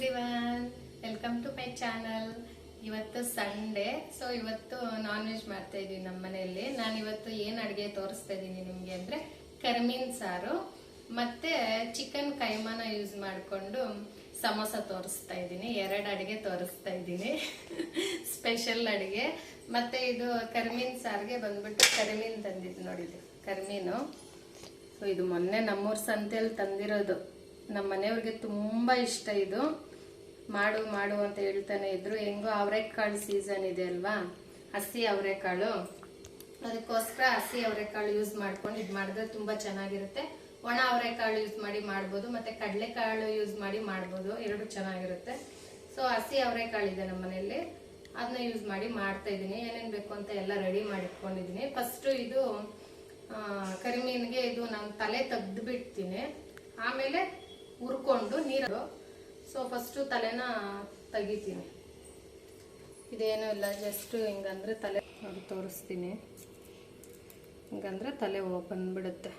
Everyone, welcome to my channel. ಇವತ್ತು Sunday, so ಇವತ್ತು non veg ಮಾಡ್ತಾ ಇದೀವಿ ನಮ್ಮ ಮನೆಯಲ್ಲಿ. ನಾನು ಇವತ್ತು ಏನ್ ಅಡುಗೆ ತೋರಿಸ್ತಾ ಇದ್ದೀನಿ ನಿಮ್ಗೆ ಅಂದ್ರೆ ಕರಿಮೀನ್ ಸಾರು ಮತ್ತೆ ಚಿಕನ್ ಕೈಮಾನ ಯೂಸ್ ಮಾಡಿಕೊಂಡು ಸಮೋಸ ತೋರಿಸ್ತಾ ಇದ್ದೀನಿ. 2 ಅಡುಗೆ ತೋರಿಸ್ತಾ ಇದ್ದೀನಿ. ಸ್ಪೆಷಲ್ ಅಡುಗೆ. ಮತ್ತೆ ಇದು ಕರಿಮೀನ್ ಸಾರಿಗೆ ಬಂದ್ಬಿಟ್ಟು ಕರಿಮೀನ್ ತಂದಿದ್ದು ನೋಡಿದ್ದು ಕರಿಮೀನು. ಸೊ ಇದು ಮೊನ್ನೆ ನಮ್ಮೂರ್ ಸಂತೆಯಲ್ಲಿ ತಂದಿರೋದು. ನಮ್ಮ ಮನೆಯವ್ರಿಗೆ ತುಂಬಾ ಇಷ್ಟ. ಇದು ಮಾಡು ಮಾಡು ಅಂತ ಹೇಳ್ತಾನೆ ಇದ್ರು. ಹೆಂಗೋ ಅವರೆಕಾಳು ಸೀಸನ್ ಇದೆ ಅಲ್ವಾ, ಹಸಿ ಅವರೆಕಾಳು, ಅದಕ್ಕೋಸ್ಕರ ಹಸಿ ಅವರೆಕಾಳು ಯೂಸ್ ಮಾಡ್ಕೊಂಡು ಇದು ಮಾಡಿದ್ರೆ ತುಂಬಾ ಚೆನ್ನಾಗಿರುತ್ತೆ. ಒಣ ಅವರೆಕಾಳು ಯೂಸ್ ಮಾಡಿ ಮಾಡ್ಬೋದು, ಮತ್ತೆ ಕಡಲೆಕಾಳು ಯೂಸ್ ಮಾಡಿ ಮಾಡ್ಬೋದು, ಎರಡು ಚೆನ್ನಾಗಿರುತ್ತೆ. ಸೊ ಹಸಿ ಅವರೆಕಾಳು ಇದೆ ನಮ್ಮ ಮನೆಯಲ್ಲಿ, ಅದನ್ನ ಯೂಸ್ ಮಾಡಿ ಮಾಡ್ತಾ ಇದ್ದೀನಿ. ಏನೇನ್ ಬೇಕು ಅಂತ ಎಲ್ಲ ರೆಡಿ ಮಾಡಿ ಇಟ್ಕೊಂಡಿದ್ದೀನಿ. ಫಸ್ಟ್ ಇದು ಕರಿಮೀನ್ಗೆ ಇದು ನಾನು ತಲೆ ತೆಗ್ದು ಬಿಡ್ತೀನಿ, ಆಮೇಲೆ ಹುರ್ಕೊಂಡು ನೀರು. ಸೊ ಫಸ್ಟ್ ತಲೆನ ತೆಗಿತೀನಿ. ಇದೇನು ಇಲ್ಲ, ಜಸ್ಟ್ ಹಿಂಗಂದ್ರೆ ತಲೆ ನೋಡಿ ತೋರಿಸ್ತೀನಿ. ಹಿಂಗಂದ್ರೆ ತಲೆ ಬಂದ್ಬಿಡುತ್ತೆ.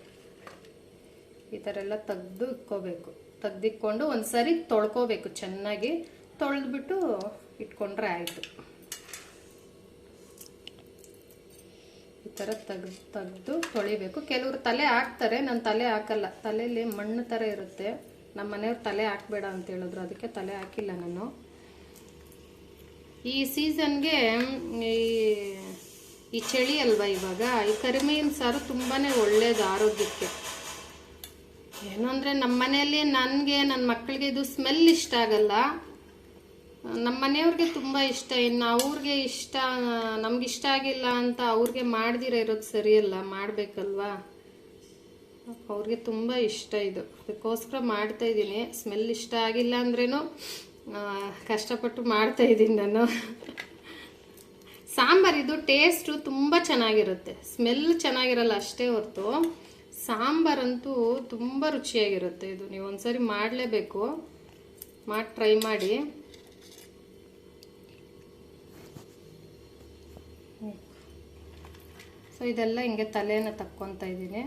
ಈ ಥರ ಎಲ್ಲ ತೆಗ್ದು ಇಕ್ಕೋಬೇಕು. ತೆಗ್ದಿಕ್ಕೊಂಡು ಒಂದ್ಸರಿ ತೊಳ್ಕೋಬೇಕು, ಚೆನ್ನಾಗಿ ತೊಳೆದ್ಬಿಟ್ಟು ಇಟ್ಕೊಂಡ್ರೆ ಆಯಿತು. ಈ ಥರ ತೆಗ್ದು ತೊಳಿಬೇಕು. ಕೆಲವರು ತಲೆ ಹಾಕ್ತಾರೆ, ನಾನು ತಲೆ ಹಾಕಲ್ಲ. ತಲೆಯಲ್ಲಿ ಮಣ್ಣು ಥರ ಇರುತ್ತೆ. ನಮ್ಮ ಮನೆಯವ್ರು ತಲೆ ಹಾಕ್ಬೇಡ ಅಂತ ಹೇಳಿದ್ರು, ಅದಕ್ಕೆ ತಲೆ ಹಾಕಿಲ್ಲ ನಾನು. ಈ ಸೀಸನ್ಗೆ ಈ ಚಳಿ ಅಲ್ವಾ ಇವಾಗ, ಈ ಕರಿಮೀನ್ ಸಾರು ತುಂಬಾ ಒಳ್ಳೇದು ಆರೋಗ್ಯಕ್ಕೆ. ಏನು ಅಂದರೆ ನಮ್ಮ ಮನೆಯಲ್ಲಿ ನನಗೆ ನನ್ನ ಮಕ್ಕಳಿಗೆ ಇದು ಸ್ಮೆಲ್ ಇಷ್ಟ ಆಗಲ್ಲ. ನಮ್ಮ ಮನೆಯವ್ರಿಗೆ ತುಂಬ ಇಷ್ಟ. ಇನ್ನು ಅವ್ರಿಗೆ ಇಷ್ಟ, ನಮ್ಗೆ ಇಷ್ಟ ಆಗಿಲ್ಲ ಅಂತ ಅವ್ರಿಗೆ ಮಾಡ್ದಿರ ಇರೋದು ಸರಿಯಲ್ಲ, ಮಾಡಬೇಕಲ್ವಾ. ಅವ್ರಿಗೆ ತುಂಬ ಇಷ್ಟ ಇದು, ಅದಕ್ಕೋಸ್ಕರ ಮಾಡ್ತಾ ಇದ್ದೀನಿ. ಸ್ಮೆಲ್ ಇಷ್ಟ ಆಗಿಲ್ಲ ಅಂದ್ರೇನು ಕಷ್ಟಪಟ್ಟು ಮಾಡ್ತಾ ಇದ್ದೀನಿ ನಾನು. ಸಾಂಬಾರಿದು ಟೇಸ್ಟು ತುಂಬ ಚೆನ್ನಾಗಿರುತ್ತೆ, ಸ್ಮೆಲ್ ಚೆನ್ನಾಗಿರಲ್ಲ ಅಷ್ಟೇ ಹೊರತು ಸಾಂಬಾರಂತೂ ತುಂಬ ರುಚಿಯಾಗಿರುತ್ತೆ. ಇದು ನೀವು ಒಂದ್ಸರಿ ಮಾಡಲೇಬೇಕು, ಮಾಡಿ ಟ್ರೈ ಮಾಡಿ. ಸೊ ಇದೆಲ್ಲ ಹಿಂಗೆ ತಲೆನ ತಕ್ಕೊತಾ ಇದ್ದೀನಿ.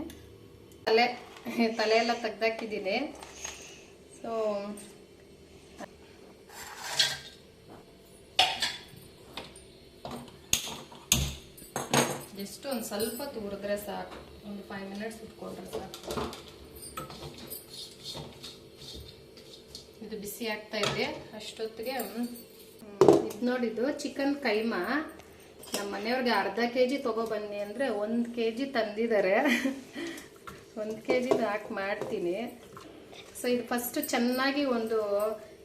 ತಲೆ ಎಲ್ಲ ತೆಗ್ದಾಕಿದ್ದೀನಿ. ಸೊ ಜಸ್ಟ್ ಒಂದು ಸ್ವಲ್ಪ ತುರಿದ್ರೆ ಸಾಕು, ಒಂದು 5 ಮಿನಿಟ್ಸ್ ಇಟ್ಕೊಂಡ್ರೆ ಸಾಕು. ಇದು ಬಿಸಿ ಆಗ್ತಾ ಇದೆ. ಅಷ್ಟೊತ್ತಿಗೆ ಇದು ನೋಡಿದ್ದು ಚಿಕನ್ ಕೈಮಾ. ನಮ್ಮ ಮನೆಯವ್ರಿಗೆ ಅರ್ಧ kg ತಗೊಬನ್ನಿ ಅಂದರೆ 1 kg ತಂದಿದ್ದಾರೆ. 1 kg ಹಾಕಿ ಮಾಡ್ತೀನಿ. ಸೊ ಇದು ಫಸ್ಟ್ ಚೆನ್ನಾಗಿ ಒಂದು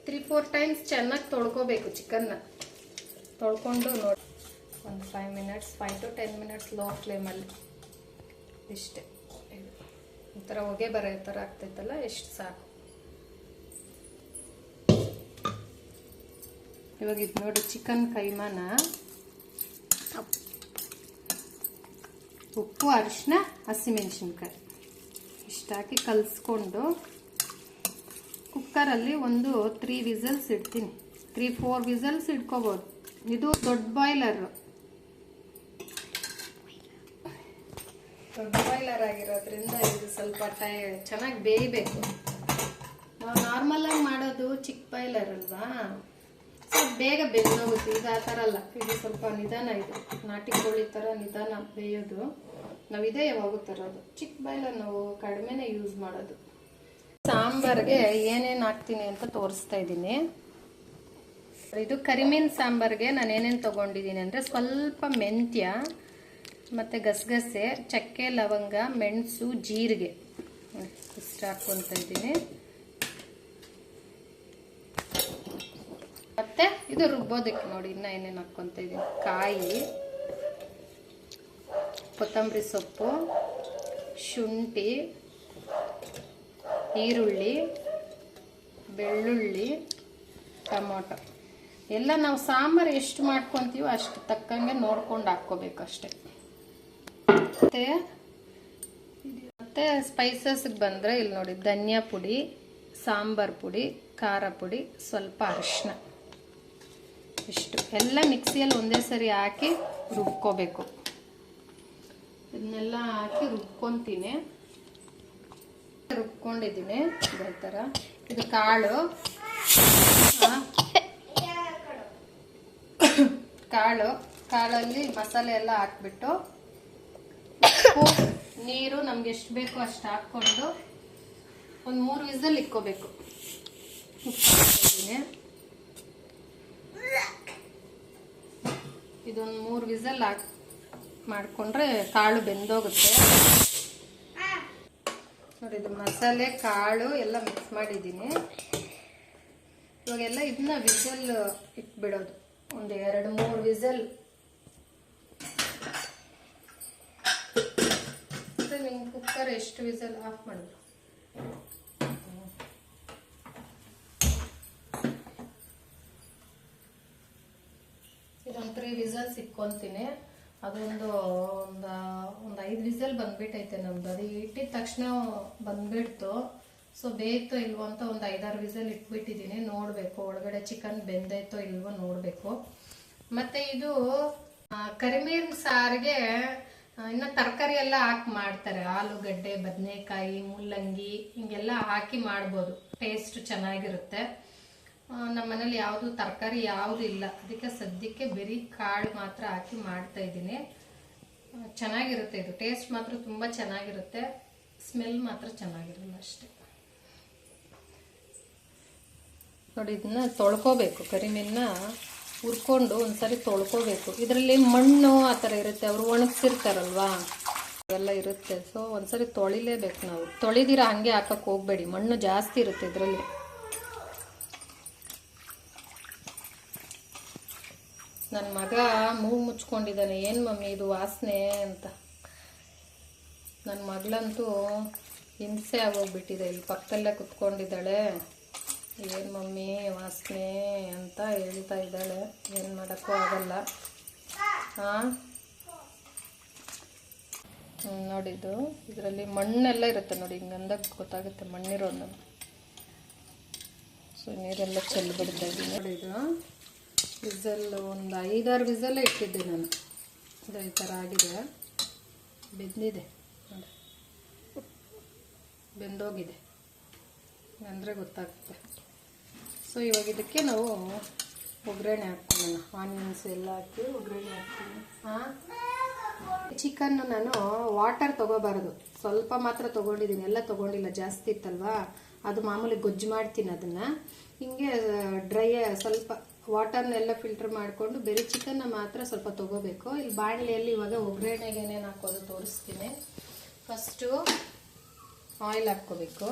3-4 ಟೈಮ್ಸ್ ಚೆನ್ನಾಗಿ ತೊಳ್ಕೊಬೇಕು ಚಿಕನ್ನ. ತೊಳ್ಕೊಂಡು ನೋಡಿ ಒಂದು 5 to 10 ಮಿನಿಟ್ಸ್ ಲೋ ಫ್ಲೇಮಲ್ಲಿ, ಇಷ್ಟೇ. ಈ ಥರ ಹೊಗೆ ಬರೋ ಥರ ಆಗ್ತೈತಲ್ಲ, ಎಷ್ಟು ಸಾಕು. ಇವಾಗ ಇದು ನೋಡಿ ಚಿಕನ್ ಕೈಮಾನ ಉಪ್ಪು, ಅರಿಶಿನ, ಹಸಿಮೆಣಸಿನ್ಕಾಯಿ ಇಷ್ಟು ಹಾಕಿ ಕಲಿಸ್ಕೊಂಡು ಕುಕ್ಕರಲ್ಲಿ ಒಂದು 3 ವಿಸಲ್ಸ್ ಇಡ್ತೀನಿ. 3-4 ವಿಸಲ್ಸ್ ಇಟ್ಕೋಬೋದು. ಇದು ದೊಡ್ಡ ಬಾಯ್ಲರ್ ಆಗಿರೋದ್ರಿಂದ ಇದು ಸ್ವಲ್ಪ ಚೆನ್ನಾಗಿ ಬೇಯಬೇಕು. ನಾವು ನಾರ್ಮಲ್ ಆಗಿ ಮಾಡೋದು ಚಿಕ್ಕ ಬಾಯ್ಲರ್ ಅಲ್ವಾ, ಸ್ವಲ್ಪ ಬೇಗ ಬೆಂದೋಗುತ್ತೆ. ಇದು ಆ ಥರ ಅಲ್ಲ, ಇದು ಸ್ವಲ್ಪ ನಿಧಾನ. ಇದು ನಾಟಿ ಕೋಳಿ ಥರ ನಿಧಾನ ಬೇಯೋದು. ನಾವು ಇದೇ ಯಾವಾಗೂ ತರೋದು. ಚಿಕ್ಕ ಬಾಯ್ಲರ್ ನಾವು ಕಡಿಮೆನೇ ಯೂಸ್ ಮಾಡೋದು. ಸಾಂಬಾರ್ಗೆ ಏನೇನು ಹಾಕ್ತೀನಿ ಅಂತ ತೋರಿಸ್ತಾ ಇದ್ದೀನಿ. ಇದು ಕರಿಮೀನ್ ಸಾಂಬಾರ್ಗೆ ನಾನು ಏನೇನು ತೊಗೊಂಡಿದ್ದೀನಿ ಅಂದರೆ ಸ್ವಲ್ಪ ಮೆಂತ್ಯ, ಮತ್ತು ಗಸಗಸೆ, ಚಕ್ಕೆ, ಲವಂಗ, ಮೆಣಸು, ಜೀರಿಗೆ ಇಷ್ಟು ಹಾಕ್ಕೊತಾ ಇದ್ದೀನಿ. ಮತ್ತೆ ಇದು ರುಬ್ಬೋದಕ್ಕೆ ನೋಡಿ ಇನ್ನು ಏನೇನು ಹಾಕ್ಕೊತ ಇದ್ದೀನಿ. ಕಾಯಿ, ಕೊತ್ತಂಬರಿ ಸೊಪ್ಪು, ಶುಂಠಿ, ಈರುಳ್ಳಿ, ಬೆಳ್ಳುಳ್ಳಿ, ಟೊಮೊಟೊ ಎಲ್ಲ ನಾವು ಸಾಂಬಾರು ಎಷ್ಟು ಮಾಡ್ಕೊತೀವೋ ಅಷ್ಟು ತಕ್ಕಂಗೆ ನೋಡ್ಕೊಂಡು ಹಾಕ್ಕೋಬೇಕು ಅಷ್ಟೇ. ಮತ್ತೆ ಸ್ಪೈಸಸ್ಗೆ ಬಂದರೆ ಇಲ್ಲಿ ನೋಡಿ ಧನಿಯಾ ಪುಡಿ, ಸಾಂಬಾರ್ ಪುಡಿ, ಖಾರ ಪುಡಿ, ಸ್ವಲ್ಪ ಅರಿಶಿನ, ಇಷ್ಟು ಎಲ್ಲ ಮಿಕ್ಸಿಯಲ್ಲಿ ಒಂದೇ ಸರಿ ಹಾಕಿ ರುಬ್ಕೋಬೇಕು. ಇದನ್ನೆಲ್ಲ ಹಾಕಿ ರುಬ್ಕೊತೀನಿ. ರುಬ್ಕೊಂಡಿದ್ದೀನಿ ಇದೇ ಥರ. ಇದು ಕಾಳು, ಕಾಳಲ್ಲಿ ಮಸಾಲೆ ಎಲ್ಲ ಹಾಕ್ಬಿಟ್ಟು ಉಪ್ಪು ನೀರು ನಮ್ಗೆ ಎಷ್ಟು ಬೇಕೋ ಅಷ್ಟು ಹಾಕ್ಕೊಂಡು ಒಂದು 3 ವಿಸಲ್ ಇಕ್ಕೋಬೇಕು. ಇದೊಂದು 3 ವಿಸಲ್ ಮಾಡಿಕೊಂಡ್ರೆ ಕಾಳು ಬೆಂದೋಗುತ್ತೆ ನೋಡಿ. ಇದು ಮಸಾಲೆ ಕಾಳು ಎಲ್ಲ ಮಿಕ್ಸ್ ಮಾಡಿದ್ದೀನಿ. ಇವಾಗೆಲ್ಲ ಇದನ್ನ ವಿಸಲ್ ಇಟ್ಬಿಡೋದು, ಒಂದು 2-3 ವಿಸಲ್. ನಿಮ್ಗೆ ಕುಕ್ಕರ್ ಎಷ್ಟು ವಿಸಲ್ ಆಫ್ ಮಾಡಿದ್ರು ಇದೊಂದು 3 ವಿಸಲ್ಸ್ ಇಕ್ಕೊಂತೀನಿ. ಅದೊಂದು ಒಂದು 5 ವಿಸಲ್ ಬಂದ್ಬಿಟ್ಟೈತೆ ನಮ್ದು. ಅದು ಇಟ್ಟಿದ ತಕ್ಷಣ ಬಂದ್ಬಿಡ್ತು. ಸೊ ಬೇಯ್ತೋ ಇಲ್ವೋ ಅಂತ ಒಂದು 5-6 ವಿಸಲ್ ಇಟ್ಬಿಟ್ಟಿದ್ದೀನಿ. ನೋಡಬೇಕು ಒಳಗಡೆ ಚಿಕನ್ ಬೆಂದೈತೋ ಇಲ್ವೋ ನೋಡಬೇಕು. ಮತ್ತು ಇದು ಕರಿಮೀನ್ ಸಾರಿಗೆ ಇನ್ನು ತರಕಾರಿ ಎಲ್ಲ ಹಾಕಿ ಮಾಡ್ತಾರೆ. ಆಲೂಗಡ್ಡೆ, ಬದನೆಕಾಯಿ, ಮುಲ್ಲಂಗಿ ಹಿಂಗೆಲ್ಲ ಹಾಕಿ ಮಾಡ್ಬೋದು. ಟೇಸ್ಟ್ ಚೆನ್ನಾಗಿರುತ್ತೆ. ನಮ್ಮ ಮನೇಲಿ ಯಾವುದು ತರಕಾರಿ ಯಾವುದು ಇಲ್ಲ, ಅದಕ್ಕೆ ಸದ್ಯಕ್ಕೆ ಬರೀ ಕಾಳು ಮಾತ್ರ ಹಾಕಿ ಮಾಡ್ತಾ ಇದ್ದೀನಿ. ಚೆನ್ನಾಗಿರುತ್ತೆ. ಇದು ಟೇಸ್ಟ್ ಮಾತ್ರ ತುಂಬ ಚೆನ್ನಾಗಿರುತ್ತೆ. ಸ್ಮೆಲ್ ಮಾತ್ರ ಚೆನ್ನಾಗಿರಲ್ಲ ಅಷ್ಟೇ. ನೋಡಿ ಇದನ್ನ ತೊಳ್ಕೋಬೇಕು. ಕರಿಮೀನ ಹುರ್ಕೊಂಡು ಒಂದ್ಸರಿ ತೊಳ್ಕೋಬೇಕು. ಇದರಲ್ಲಿ ಮಣ್ಣು ಆ ಥರ ಇರುತ್ತೆ, ಅವರು ಒಣಗಿಸಿರ್ತಾರಲ್ವಾ ಎಲ್ಲ ಇರುತ್ತೆ. ಸೊ ಒಂದ್ಸರಿ ತೊಳಿಲೇಬೇಕು ನಾವು. ತೊಳಿದಿರ ಹಂಗೆ ಹಾಕಕ್ಕೆ ಹೋಗ್ಬೇಡಿ, ಮಣ್ಣು ಜಾಸ್ತಿ ಇರುತ್ತೆ ಇದರಲ್ಲಿ. ನನ್ನ ಮಗ ಮೂಗು ಮುಚ್ಕೊಂಡಿದ್ದಾನೆ. ಏನು ಮಮ್ಮಿ ಇದು ವಾಸನೆ ಅಂತ. ನನ್ನ ಮಗಳಂತೂ ಹಿಂಸೆ ಆಗೋಗ್ಬಿಟ್ಟಿದೆ. ಇಲ್ಲಿ ಪಕ್ಕದಲ್ಲೇ ಕುತ್ಕೊಂಡಿದ್ದಾಳೆ. ಏನು ಮಮ್ಮಿ ವಾಸನೆ ಅಂತ ಹೇಳ್ತಾ ಇದ್ದಾಳೆ. ಏನು ಮಾಡೋಕ್ಕೂ ಆಗಲ್ಲ. ಹಾಂ ನೋಡಿದ್ದು ಇದರಲ್ಲಿ ಮಣ್ಣೆಲ್ಲ ಇರುತ್ತೆ ನೋಡಿ. ಹಿಂಗೆ ಅಂದಾಗ ಗೊತ್ತಾಗುತ್ತೆ ಮಣ್ಣಿರೋದು. ಸೊ ನೀರೆಲ್ಲ ಚೆಲ್ಬಿಡ್ತಾ ಇದ್ದೀನಿ ನೋಡಿ. ಇದು ವಿಸಲ್ ಒಂದು 5-6 ವಿಸಲ್ಲೇ ಇಟ್ಟಿದ್ದೆ ನಾನು. ಇದು ಈ ಥರ ಆಗಿದೆ, ಬೆಂದಿದೆ ನೋಡಿ, ಬೆಂದೋಗಿದೆ ಅಂದರೆ ಗೊತ್ತಾಗುತ್ತೆ. ಸೊ ಇವಾಗ ಇದಕ್ಕೆ ನಾವು ಒಗ್ಗರಣೆ ಹಾಕ್ಕೊಳ್ಳೋಣ. ಆನಿಯನ್ಸ್ ಎಲ್ಲ ಹಾಕಿ ಒಗ್ಗರಣೆ ಹಾಕ್ತೀನಿ. ಚಿಕನ್ನು ನಾನು ವಾಟರ್ ತೊಗೋಬಾರ್ದು, ಸ್ವಲ್ಪ ಮಾತ್ರ ತೊಗೊಂಡಿದ್ದೀನಿ, ಎಲ್ಲ ತೊಗೊಂಡಿಲ್ಲ. ಜಾಸ್ತಿ ಇತ್ತಲ್ವಾ, ಅದು ಮಾಮೂಲಿ ಗೊಜ್ಜು ಮಾಡ್ತೀನಿ. ಅದನ್ನು ಹಿಂಗೆ ಡ್ರೈ ಸ್ವಲ್ಪ ವಾಟರ್ನೆಲ್ಲ ಫಿಲ್ಟರ್ ಮಾಡಿಕೊಂಡು ಬೇರೆ ಚಿಕನ್ನ ಮಾತ್ರ ಸ್ವಲ್ಪ ತೊಗೋಬೇಕು. ಇಲ್ಲಿ ಬಾಣಲೆಯಲ್ಲಿ ಇವಾಗ ಒಗ್ಗರಣೆಗೆ ಏನೇನು ಹಾಕೋದು ತೋರಿಸ್ತೀನಿ. ಫಸ್ಟು ಆಯಿಲ್ ಹಾಕ್ಕೋಬೇಕು.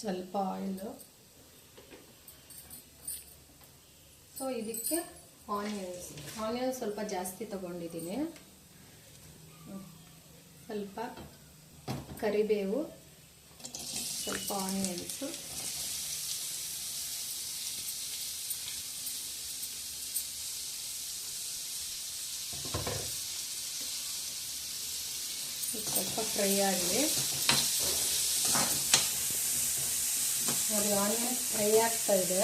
ಸ್ವಲ್ಪ ಆಯಿಲು. ಸೊ ಇದಕ್ಕೆ ಆನಿಯನ್ಸ್ ಸ್ವಲ್ಪ ಜಾಸ್ತಿ ತಗೊಂಡಿದ್ದೀನಿ. ಸ್ವಲ್ಪ ಕರಿಬೇವು, ಸ್ವಲ್ಪ ಆನಿಯನ್ಸು, ಸ್ವಲ್ಪ ಫ್ರೈ ಆಗಲಿ ನೋಡಿ. ಆನಿಯನ್ ಫ್ರೈ ಆಗ್ತಾ ಇದೆ.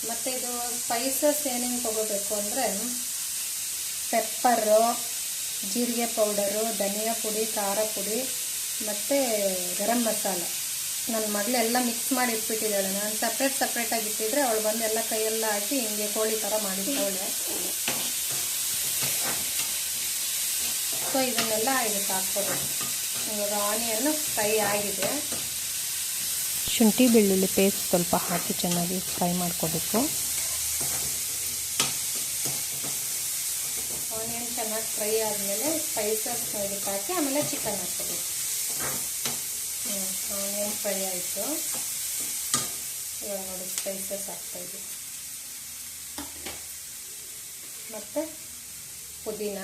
ಮತ್ತು ಇದು ಸ್ಪೈಸಸ್ ಏನೇನು ತೊಗೋಬೇಕು ಅಂದರೆ ಪೆಪ್ಪರು, ಜೀರಿಗೆ ಪೌಡರು, ಧನಿಯಾ ಪುಡಿ, ಖಾರ ಪುಡಿ ಮತ್ತು ಗರಂ ಮಸಾಲ. ನನ್ನ ಮಗಳೆಲ್ಲ ಮಿಕ್ಸ್ ಮಾಡಿ ಇಟ್ಬಿಟ್ಟಿದ್ದಾಳೆ. ನಾನು ಸಪ್ರೇಟಾಗಿ ಇಟ್ಟಿದ್ರೆ ಅವಳು ಬಂದು ಎಲ್ಲ ಕೈಯೆಲ್ಲ ಹಾಕಿ ಹಿಂಗೆ ಕೋಳಿ ಥರ ಮಾಡಿದ್ದವಳೆ. ಸೊ ಇದನ್ನೆಲ್ಲ ಇದಕ್ಕೆ ಹಾಕ್ಕೋಬೇಕು. ಇವಾಗ ಆನಿಯನ್ನು ಫ್ರೈ ಆಗಿದೆ. ಶುಂಠಿ ಬೆಳ್ಳುಳ್ಳಿ ಪೇಸ್ಟ್ ಸ್ವಲ್ಪ ಹಾಕಿ ಚೆನ್ನಾಗಿ ಫ್ರೈ ಮಾಡ್ಕೋಬೇಕು. ಆನಿಯನ್ ಚೆನ್ನಾಗಿ ಫ್ರೈ ಆದಮೇಲೆ ಸ್ಪೈಸಸ್ ಇದಕ್ಕೆ ಹಾಕಿ ಆಮೇಲೆ ಚಿಕನ್ ಹಾಕ್ಕೋಬೇಕು. ಆನಿಯನ್ ಫ್ರೈ ಆಯಿತು. ಇವಾಗ ನೋಡಿ ಸ್ಪೈಸಸ್ ಹಾಕ್ತಾಯಿದ್ವಿ. ಮತ್ತು ಪುದೀನ,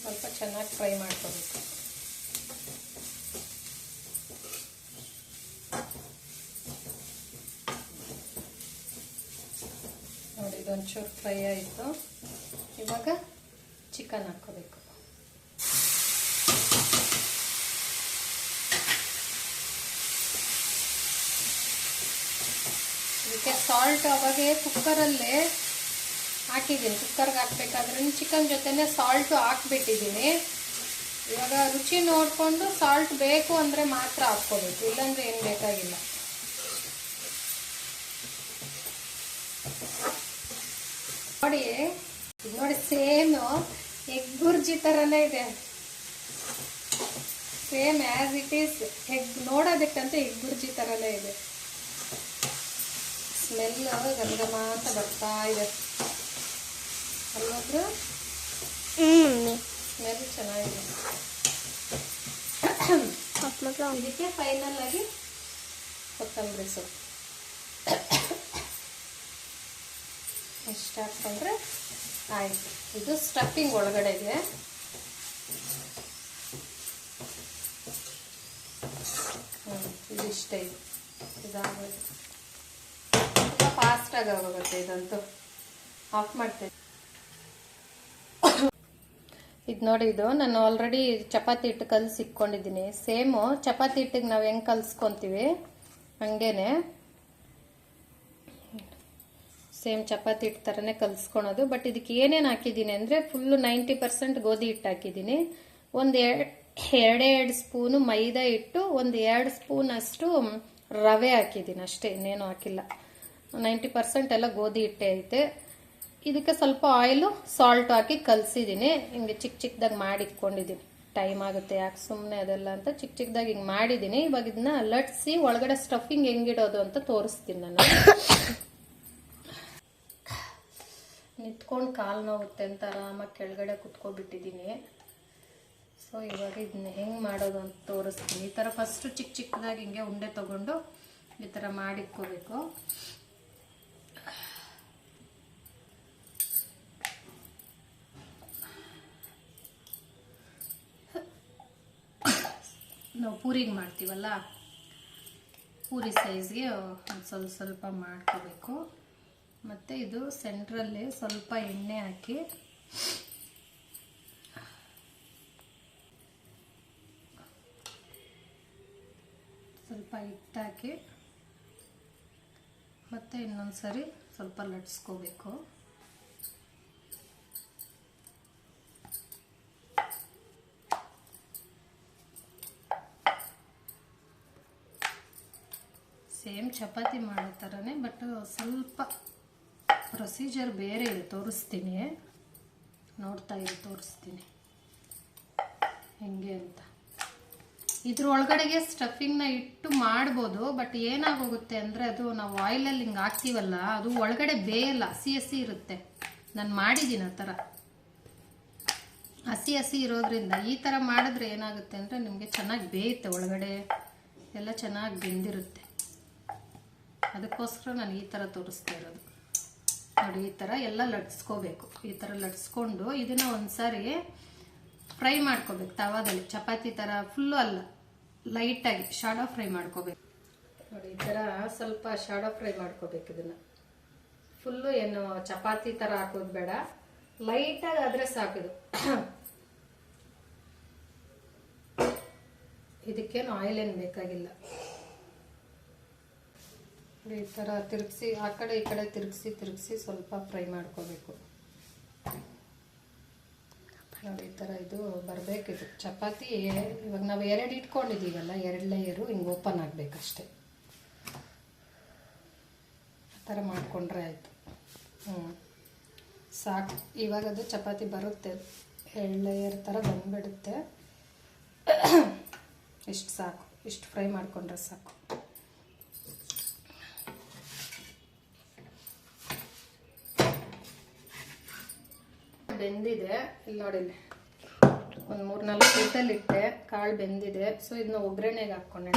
ಸ್ವಲ್ಪ ಚೆನ್ನಾಗಿ ಫ್ರೈ ಮಾಡ್ಕೋಬೇಕು. ನೋಡಿ ಇದೊಂಚೂರು ಫ್ರೈ ಆಯಿತು. ಇವಾಗ ಚಿಕನ್ ಹಾಕ್ಕೋಬೇಕು. ಇದಕ್ಕೆ ಸಾಲ್ಟ್ ಅವಾಗೆ ಕುಕ್ಕರಲ್ಲೇ ಹಾಕಿದ್ದೀನಿ. ಕುಕ್ಕರ್ಗೆ ಹಾಕ್ಬೇಕಾದ್ರೆ ಚಿಕನ್ ಜೊತೆನೆ ಸಾಲ್ಟು ಹಾಕ್ಬಿಟ್ಟಿದ್ದೀನಿ. ಇವಾಗ ರುಚಿ ನೋಡಿಕೊಂಡು ಸಾಲ್ಟ್ ಬೇಕು ಅಂದರೆ ಮಾತ್ರ ಹಾಕ್ಕೋಬೇಕು, ಇಲ್ಲಾಂದರೆ ಏನು ಬೇಕಾಗಿಲ್ಲ. ನೋಡಿ ಸೇಮು ಎಗ್ ಬುರ್ಜಿ ಥರನೇ ಇದೆ. Same as it is egg, ನೋಡೋದಕ್ಕಂತ ಎಗ್ ಬುರ್ಜಿ ಥರನೇ ಇದೆ. ಸ್ಮೆಲ್ ಗಮಗಮ ಅಂತ ಬರ್ತಾ ಇದೆ ಅಲ್ಲೊಬ್ರು. ಸ್ಮೆಲ್ ಚೆನ್ನಾಗಿದೆ. ಇದಕ್ಕೆ ಫೈನಲ್ ಆಗಿ ಕೊತ್ತಂಬರಿ ಸೊಪ್ಪು ಇಷ್ಟು ಹಾಕ್ಕೊಂಡ್ರೆ ಆಯಿತು. ಇದು ಸ್ಟಫಿಂಗ್ ಒಳಗಡೆಗೆ. ಇದು ಇಷ್ಟ ಇದೆ. ಇದಾಗೋದು ತುಂಬ ಫಾಸ್ಟಾಗಿ ಆಗೋಗುತ್ತೆ ಇದಂತೂ. ಆಫ್ ಮಾಡ್ತೇನೆ. ಇದು ನೋಡಿ, ಇದು ನಾನು ಆಲ್ರೆಡಿ ಚಪಾತಿ ಹಿಟ್ಟು ಕಲಸಿ ಇಟ್ಕೊಂಡಿದ್ದೀನಿ. ಸೇಮು ಚಪಾತಿ ಹಿಟ್ಟಿಗೆ ನಾವು ಹೆಂಗೆ ಕಲಿಸ್ಕೊತೀವಿ ಹಂಗೇನೆ ಸೇಮ್ ಚಪಾತಿ ಹಿಟ್ಟು ಥರನೇ ಕಲಿಸ್ಕೊಳೋದು. ಬಟ್ ಇದಕ್ಕೆ ಏನೇನು ಹಾಕಿದ್ದೀನಿ ಅಂದರೆ ಫುಲ್ಲು 90% ಗೋಧಿ ಹಿಟ್ಟು ಹಾಕಿದ್ದೀನಿ. ಒಂದು ಎರಡೆರಡು ಸ್ಪೂನು ಮೈದಾ ಹಿಟ್ಟು, ಒಂದು 2 ಸ್ಪೂನ್ ಅಷ್ಟು ರವೆ ಹಾಕಿದ್ದೀನಿ ಅಷ್ಟೇ, ಇನ್ನೇನು ಹಾಕಿಲ್ಲ. 90% ಎಲ್ಲ ಗೋಧಿ ಹಿಟ್ಟೆ ಐತೆ. ಇದಕ್ಕೆ ಸ್ವಲ್ಪ ಆಯಿಲು ಸಾಲ್ಟ್ ಹಾಕಿ ಕಲಸಿದ್ದೀನಿ. ಹಿಂಗೆ ಚಿಕ್ಕ ಚಿಕ್ಕದಾಗಿ ಮಾಡಿ ಇಟ್ಕೊಂಡಿದ್ದೀನಿ. ಟೈಮ್ ಆಗುತ್ತೆ ಯಾಕೆ ಸುಮ್ಮನೆ ಅದೆಲ್ಲ ಅಂತ ಚಿಕ್ಕ ಚಿಕ್ಕದಾಗಿ ಹಿಂಗೆ ಮಾಡಿದ್ದೀನಿ. ಇವಾಗ ಇದನ್ನ ಲಟ್ಸಿ ಒಳಗಡೆ ಸ್ಟಫಿಂಗ್ ಹೆಂಗಿಡೋದು ಅಂತ ತೋರಿಸ್ತೀನಿ ನಾನು. ನಿಂತ್ಕೊಂಡು ಕಾಲು ನೋವುತ್ತೆ ಅಂತ ಆರಾಮಾಗಿ ಕೆಳಗಡೆ ಕುತ್ಕೊಬಿಟ್ಟಿದ್ದೀನಿ. ಸೊ ಇವಾಗ ಇದನ್ನ ಹೆಂಗೆ ಮಾಡೋದು ಅಂತ ತೋರಿಸ್ತೀನಿ. ಈ ಥರ ಫಸ್ಟು ಚಿಕ್ಕ ಚಿಕ್ಕದಾಗಿ ಹಿಂಗೆ ಉಂಡೆ ತೊಗೊಂಡು ಈ ಥರ ಮಾಡಿಟ್ಕೋಬೇಕು. ನಾವು ಪೂರಿಗೆ ಮಾಡ್ತೀವಲ್ಲ, ಪೂರಿ ಸೈಜ್ಗೆ ಒಂದು ಸ್ವಲ್ಪ ಮಾಡ್ಕೋಬೇಕು. ಮತ್ತು ಇದು ಸೆಂಟ್ರಲ್ಲಿ ಸ್ವಲ್ಪ ಎಣ್ಣೆ ಹಾಕಿ ಸ್ವಲ್ಪ ಹಿಟ್ಟಾಕಿ ಮತ್ತು ಇನ್ನೊಂದು ಸರಿ ಸ್ವಲ್ಪ ಲಟ್ಸ್ಕೋಬೇಕು. ಸೇಮ್ ಚಪಾತಿ ಮಾಡೋ ಥರನೇ, ಬಟ್ ಸ್ವಲ್ಪ ಪ್ರೊಸೀಜರ್ ಬೇರೆ ಇದೆ. ತೋರಿಸ್ತೀನಿ, ನೋಡ್ತಾ ಇರಿ, ತೋರಿಸ್ತೀನಿ ಹೆಂಗೆ ಅಂತ. ಇದ್ರ ಒಳಗಡೆಗೆ ಸ್ಟಫಿಂಗ್ನ ಇಟ್ಟು ಮಾಡ್ಬೋದು, ಬಟ್ ಏನಾಗೋಗುತ್ತೆ ಅಂದರೆ ಅದು ನಾವು ಆಯಿಲಲ್ಲಿ ಹಿಂಗೆ ಹಾಕ್ತೀವಲ್ಲ, ಅದು ಒಳಗಡೆ ಬೇಯಲ್ಲ, ಹಸಿ ಹಸಿ ಇರುತ್ತೆ. ನಾನು ಮಾಡಿದ್ದೀನಿ ಆ ಥರ ಹಸಿ ಹಸಿ ಇರೋದ್ರಿಂದ. ಈ ಥರ ಮಾಡಿದ್ರೆ ಏನಾಗುತ್ತೆ ಅಂದರೆ ನಿಮಗೆ ಚೆನ್ನಾಗಿ ಬೇಯುತ್ತೆ, ಒಳಗಡೆ ಎಲ್ಲ ಚೆನ್ನಾಗಿ ಬೆಂದಿರುತ್ತೆ. ಅದಕ್ಕೋಸ್ಕರ ನಾನು ಈ ಥರ ತೋರಿಸ್ತಾ ಇರೋದು. ನೋಡಿ, ಈ ಥರ ಎಲ್ಲ ಲಟ್ಸ್ಕೋಬೇಕು. ಈ ಥರ ಲಟ್ಸ್ಕೊಂಡು ಇದನ್ನು ಒಂದ್ಸಾರಿ ಫ್ರೈ ಮಾಡ್ಕೋಬೇಕು ತವಾದಲ್ಲಿ. ಚಪಾತಿ ಥರ ಫುಲ್ಲು ಅಲ್ಲ, ಲೈಟಾಗಿ ಶಾಡೋ ಫ್ರೈ ಮಾಡ್ಕೋಬೇಕು. ನೋಡಿ, ಈ ಥರ ಸ್ವಲ್ಪ ಶಾಡೋ ಫ್ರೈ ಮಾಡ್ಕೋಬೇಕು. ಇದನ್ನು ಫುಲ್ಲು ಏನು ಚಪಾತಿ ಥರ ಹಾಕೋದು ಬೇಡ, ಲೈಟಾಗಿ ಆದರೆ ಸಾಕಿದು. ಇದಕ್ಕೇನು ಆಯಿಲ್ ಏನು ಬೇಕಾಗಿಲ್ಲ. ಈ ಥರ ತಿರುಗಿಸಿ, ಆ ಕಡೆ ಈ ಕಡೆ ತಿರುಗಿಸಿ ಸ್ವಲ್ಪ ಫ್ರೈ ಮಾಡ್ಕೋಬೇಕು. ನೋಡಿ, ಈ ಥರ ಇದು ಬರಬೇಕಿದು ಚಪಾತಿ. ಇವಾಗ ನಾವು 2 ಇಟ್ಕೊಂಡಿದ್ದೀವಲ್ಲ, 2 ಲೇಯರು ಹಿಂಗೆ ಓಪನ್ ಆಗಬೇಕಷ್ಟೆ. ಆ ಥರ ಮಾಡಿಕೊಂಡ್ರೆ ಆಯಿತು. ಸಾಕು. ಇವಾಗ ಅದು ಚಪಾತಿ ಬರುತ್ತೆ, 2 ಲೇಯರ್ ಥರ ಬಂದುಬಿಡುತ್ತೆ. ಇಷ್ಟು ಸಾಕು, ಇಷ್ಟು ಫ್ರೈ ಮಾಡಿಕೊಂಡ್ರೆ ಸಾಕು. ಬೆಂದಿದೆ ಇಲ್ಲಿ ನೋಡಿ, ಒಂದು 3-4 ವಿಸಲ್ ಇಟ್ಟೆ, ಕಾಳು ಬೆಂದಿದೆ. ಸೊ ಇದನ್ನ ಒಗ್ಗರಣೆಗೆ ಹಾಕ್ಕೊಂಡೆ.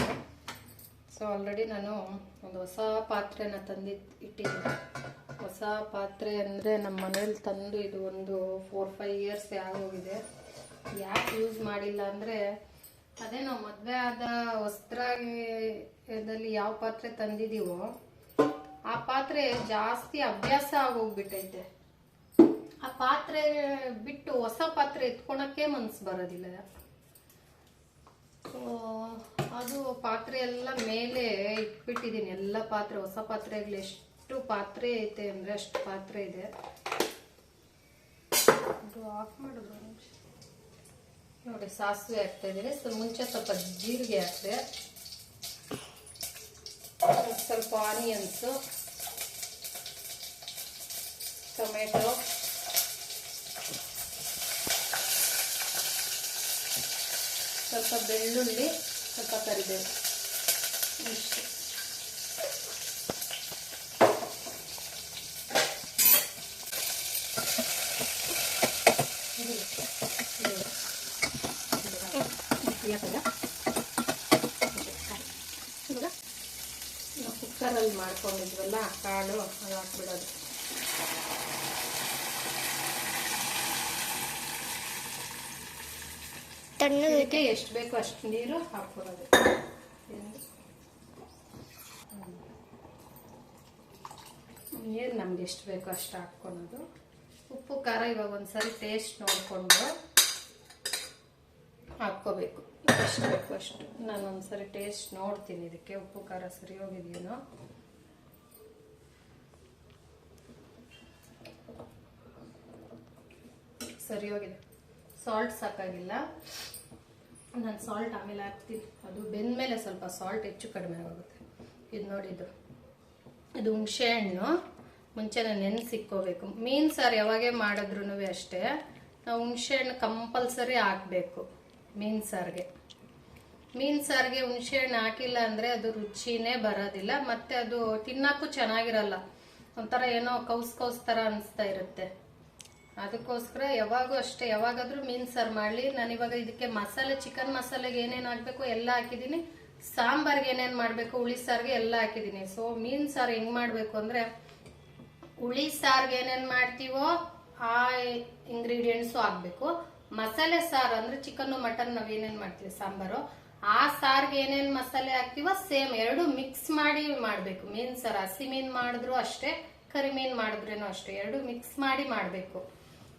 ಸೊ ಆಲ್ರೆಡಿ ನಾನು ಒಂದು ಹೊಸ ಪಾತ್ರೆನ ತಂದು ಇಟ್ಟಿದ್ದೀನಿ. ಹೊಸ ಪಾತ್ರೆ ಅಂದರೆ ನಮ್ಮ ಮನೇಲಿ ತಂದು ಇದು ಒಂದು 4-5 ಇಯರ್ಸ್ ಆಗೋಗಿದೆ. ಯಾಕೆ ಯೂಸ್ ಮಾಡಿಲ್ಲ ಅಂದರೆ, ಅದೇ ನಾವು ಮದುವೆ ಆದ ವಸ್ತ್ರದಲ್ಲಿ ಯಾವ ಪಾತ್ರೆ ತಂದಿದ್ದೀವೋ ಆ ಪಾತ್ರೆ ಜಾಸ್ತಿ ಅಭ್ಯಾಸ ಆಗೋಗ್ಬಿಟ್ಟೈತೆ. ಆ ಪಾತ್ರೆ ಬಿಟ್ಟು ಹೊಸ ಪಾತ್ರೆ ಎತ್ಕೊಳಕ್ಕೆ ಮನಸ್ಸು ಬರೋದಿಲ್ಲ. ಅದು ಪಾತ್ರೆ ಎಲ್ಲ ಮೇಲೆ ಇಟ್ಬಿಟ್ಟಿದ್ದೀನಿ. ಎಲ್ಲ ಪಾತ್ರೆ, ಹೊಸ ಪಾತ್ರೆಗಳು ಎಷ್ಟು ಪಾತ್ರೆ ಐತೆ ಅಂದರೆ ಅಷ್ಟು ಪಾತ್ರೆ ಇದೆ. ಅದು ಆಫ್ ಮಾಡಿದ್ರು ನೋಡಿ. ಸಾಸಿವೆ ಹಾಕ್ತಾ ಇದ್ದೀನಿ. ಮುಂಚೆ ಸ್ವಲ್ಪ ಜೀರಿಗೆ ಹಾಕಿದೆ, ಸ್ವಲ್ಪ ಆನಿಯನ್ಸು, ಟೊಮೆಟೊ, ಸ್ವಲ್ಪ ಬೆಳ್ಳುಳ್ಳಿ, ಸ್ವಲ್ಪ ಕರಿಬೇವು, ಇಷ್ಟು. ಕುಕ್ಕರಲ್ಲಿ ಮಾಡ್ಕೊಂಡಿದ್ವಲ್ಲ ಕಾಳು, ಅದು ಹಾಕ್ಬಿಡೋದು. ಇದಕ್ಕೆ ಎಷ್ಟು ಬೇಕೋ ಅಷ್ಟು ನೀರು ಹಾಕ್ಬಿಡೋದು. ನೀರು ನಮ್ಗೆ ಎಷ್ಟು ಬೇಕೋ ಅಷ್ಟು ಹಾಕ್ಕೊಳೋದು. ಉಪ್ಪು ಖಾರ ಇವಾಗ ಒಂದ್ಸರಿ ಟೇಸ್ಟ್ ನೋಡಿಕೊಂಡು ಹಾಕ್ಕೋಬೇಕು. ಎಷ್ಟು ಬೇಕು ಅಷ್ಟು. ನಾನು ಒಂದ್ಸರಿ ಟೇಸ್ಟ್ ನೋಡ್ತೀನಿ ಇದಕ್ಕೆ ಉಪ್ಪು ಖಾರ ಸರಿ ಹೋಗಿದೆಯೇನೋ. ಸರಿ ಹೋಗಿದೆ. ಸಾಲ್ಟ್ ಸಾಕಾಗಿಲ್ಲ. ನಾನು ಸಾಲ್ಟ್ ಆಮೇಲೆ ಹಾಕ್ತೀನಿ. ಅದು ಬೆಂದ್ಮೇಲೆ ಸ್ವಲ್ಪ ಸಾಲ್ಟ್ ಹೆಚ್ಚು ಕಡಿಮೆ ಆಗುತ್ತೆ. ಇದು ನೋಡಿದ್ದು, ಇದು ಹುಣಸೆ ಹಣ್ಣು ಮುಂಚೆನೇ ನೆನೆಸಿಕ್ಕೋಬೇಕು. ಮೀನು ಸಾರು ಯಾವಾಗೇ ಮಾಡಿದ್ರು ಅಷ್ಟೇ, ನಾವು ಹುಣಸೆ ಹಣ್ಣು ಕಂಪಲ್ಸರಿ ಹಾಕಬೇಕು ಮೀನು ಸಾರಿಗೆ. ಮೀನು ಸಾರಿಗೆ ಹುಣಸೆ ಹಣ್ಣು ಹಾಕಿಲ್ಲ ಅಂದರೆ ಅದು ರುಚಿನೇ ಬರೋದಿಲ್ಲ. ಮತ್ತು ಅದು ತಿನ್ನೋಕ್ಕೂ ಚೆನ್ನಾಗಿರಲ್ಲ. ಒಂಥರ ಏನೋ ಕೌಸ್ ಥರ ಅನಿಸ್ತಾ ಇರುತ್ತೆ. ಅದಕ್ಕೋಸ್ಕರ ಯಾವಾಗೂ ಅಷ್ಟೇ, ಯಾವಾಗಾದ್ರೂ ಮೀನು ಸಾರು ಮಾಡಲಿ. ನಾನಿವಾಗ ಇದಕ್ಕೆ ಮಸಾಲೆ, ಚಿಕನ್ ಮಸಾಲೆಗೆ ಏನೇನು ಹಾಕಬೇಕು ಎಲ್ಲ ಹಾಕಿದ್ದೀನಿ. ಸಾಂಬಾರ್ಗೆ ಏನೇನು ಮಾಡಬೇಕು, ಹುಳಿ ಸಾರಿಗೆ ಎಲ್ಲ ಹಾಕಿದ್ದೀನಿ. ಸೊ ಮೀನು ಸಾರು ಹೆಂಗೆ ಮಾಡಬೇಕು ಅಂದರೆ, ಹುಳಿ ಸಾರಿಗೆ ಏನೇನು ಮಾಡ್ತೀವೋ ಆ ಇಂಗ್ರೀಡಿಯೆಂಟ್ಸು ಹಾಕಬೇಕು. ಮಸಾಲೆ ಸಾರು ಅಂದರೆ ಚಿಕನ್ನು ಮಟನ್ ನಾವು ಏನೇನು ಮಾಡ್ತೀವಿ ಸಾಂಬಾರು, ಆ ಸಾರಿಗೆ ಏನೇನು ಮಸಾಲೆ ಹಾಕ್ತೀವೋ ಸೇಮ್ ಎರಡು ಮಿಕ್ಸ್ ಮಾಡಿ ಮಾಡಬೇಕು. ಮೀನು ಸಾರು ಹಸಿ ಮೀನು ಮಾಡಿದ್ರು ಅಷ್ಟೇ, ಕರಿ ಮೀನು ಮಾಡಿದ್ರೇನೋ ಅಷ್ಟೇ, ಎರಡು ಮಿಕ್ಸ್ ಮಾಡಿ ಮಾಡಬೇಕು.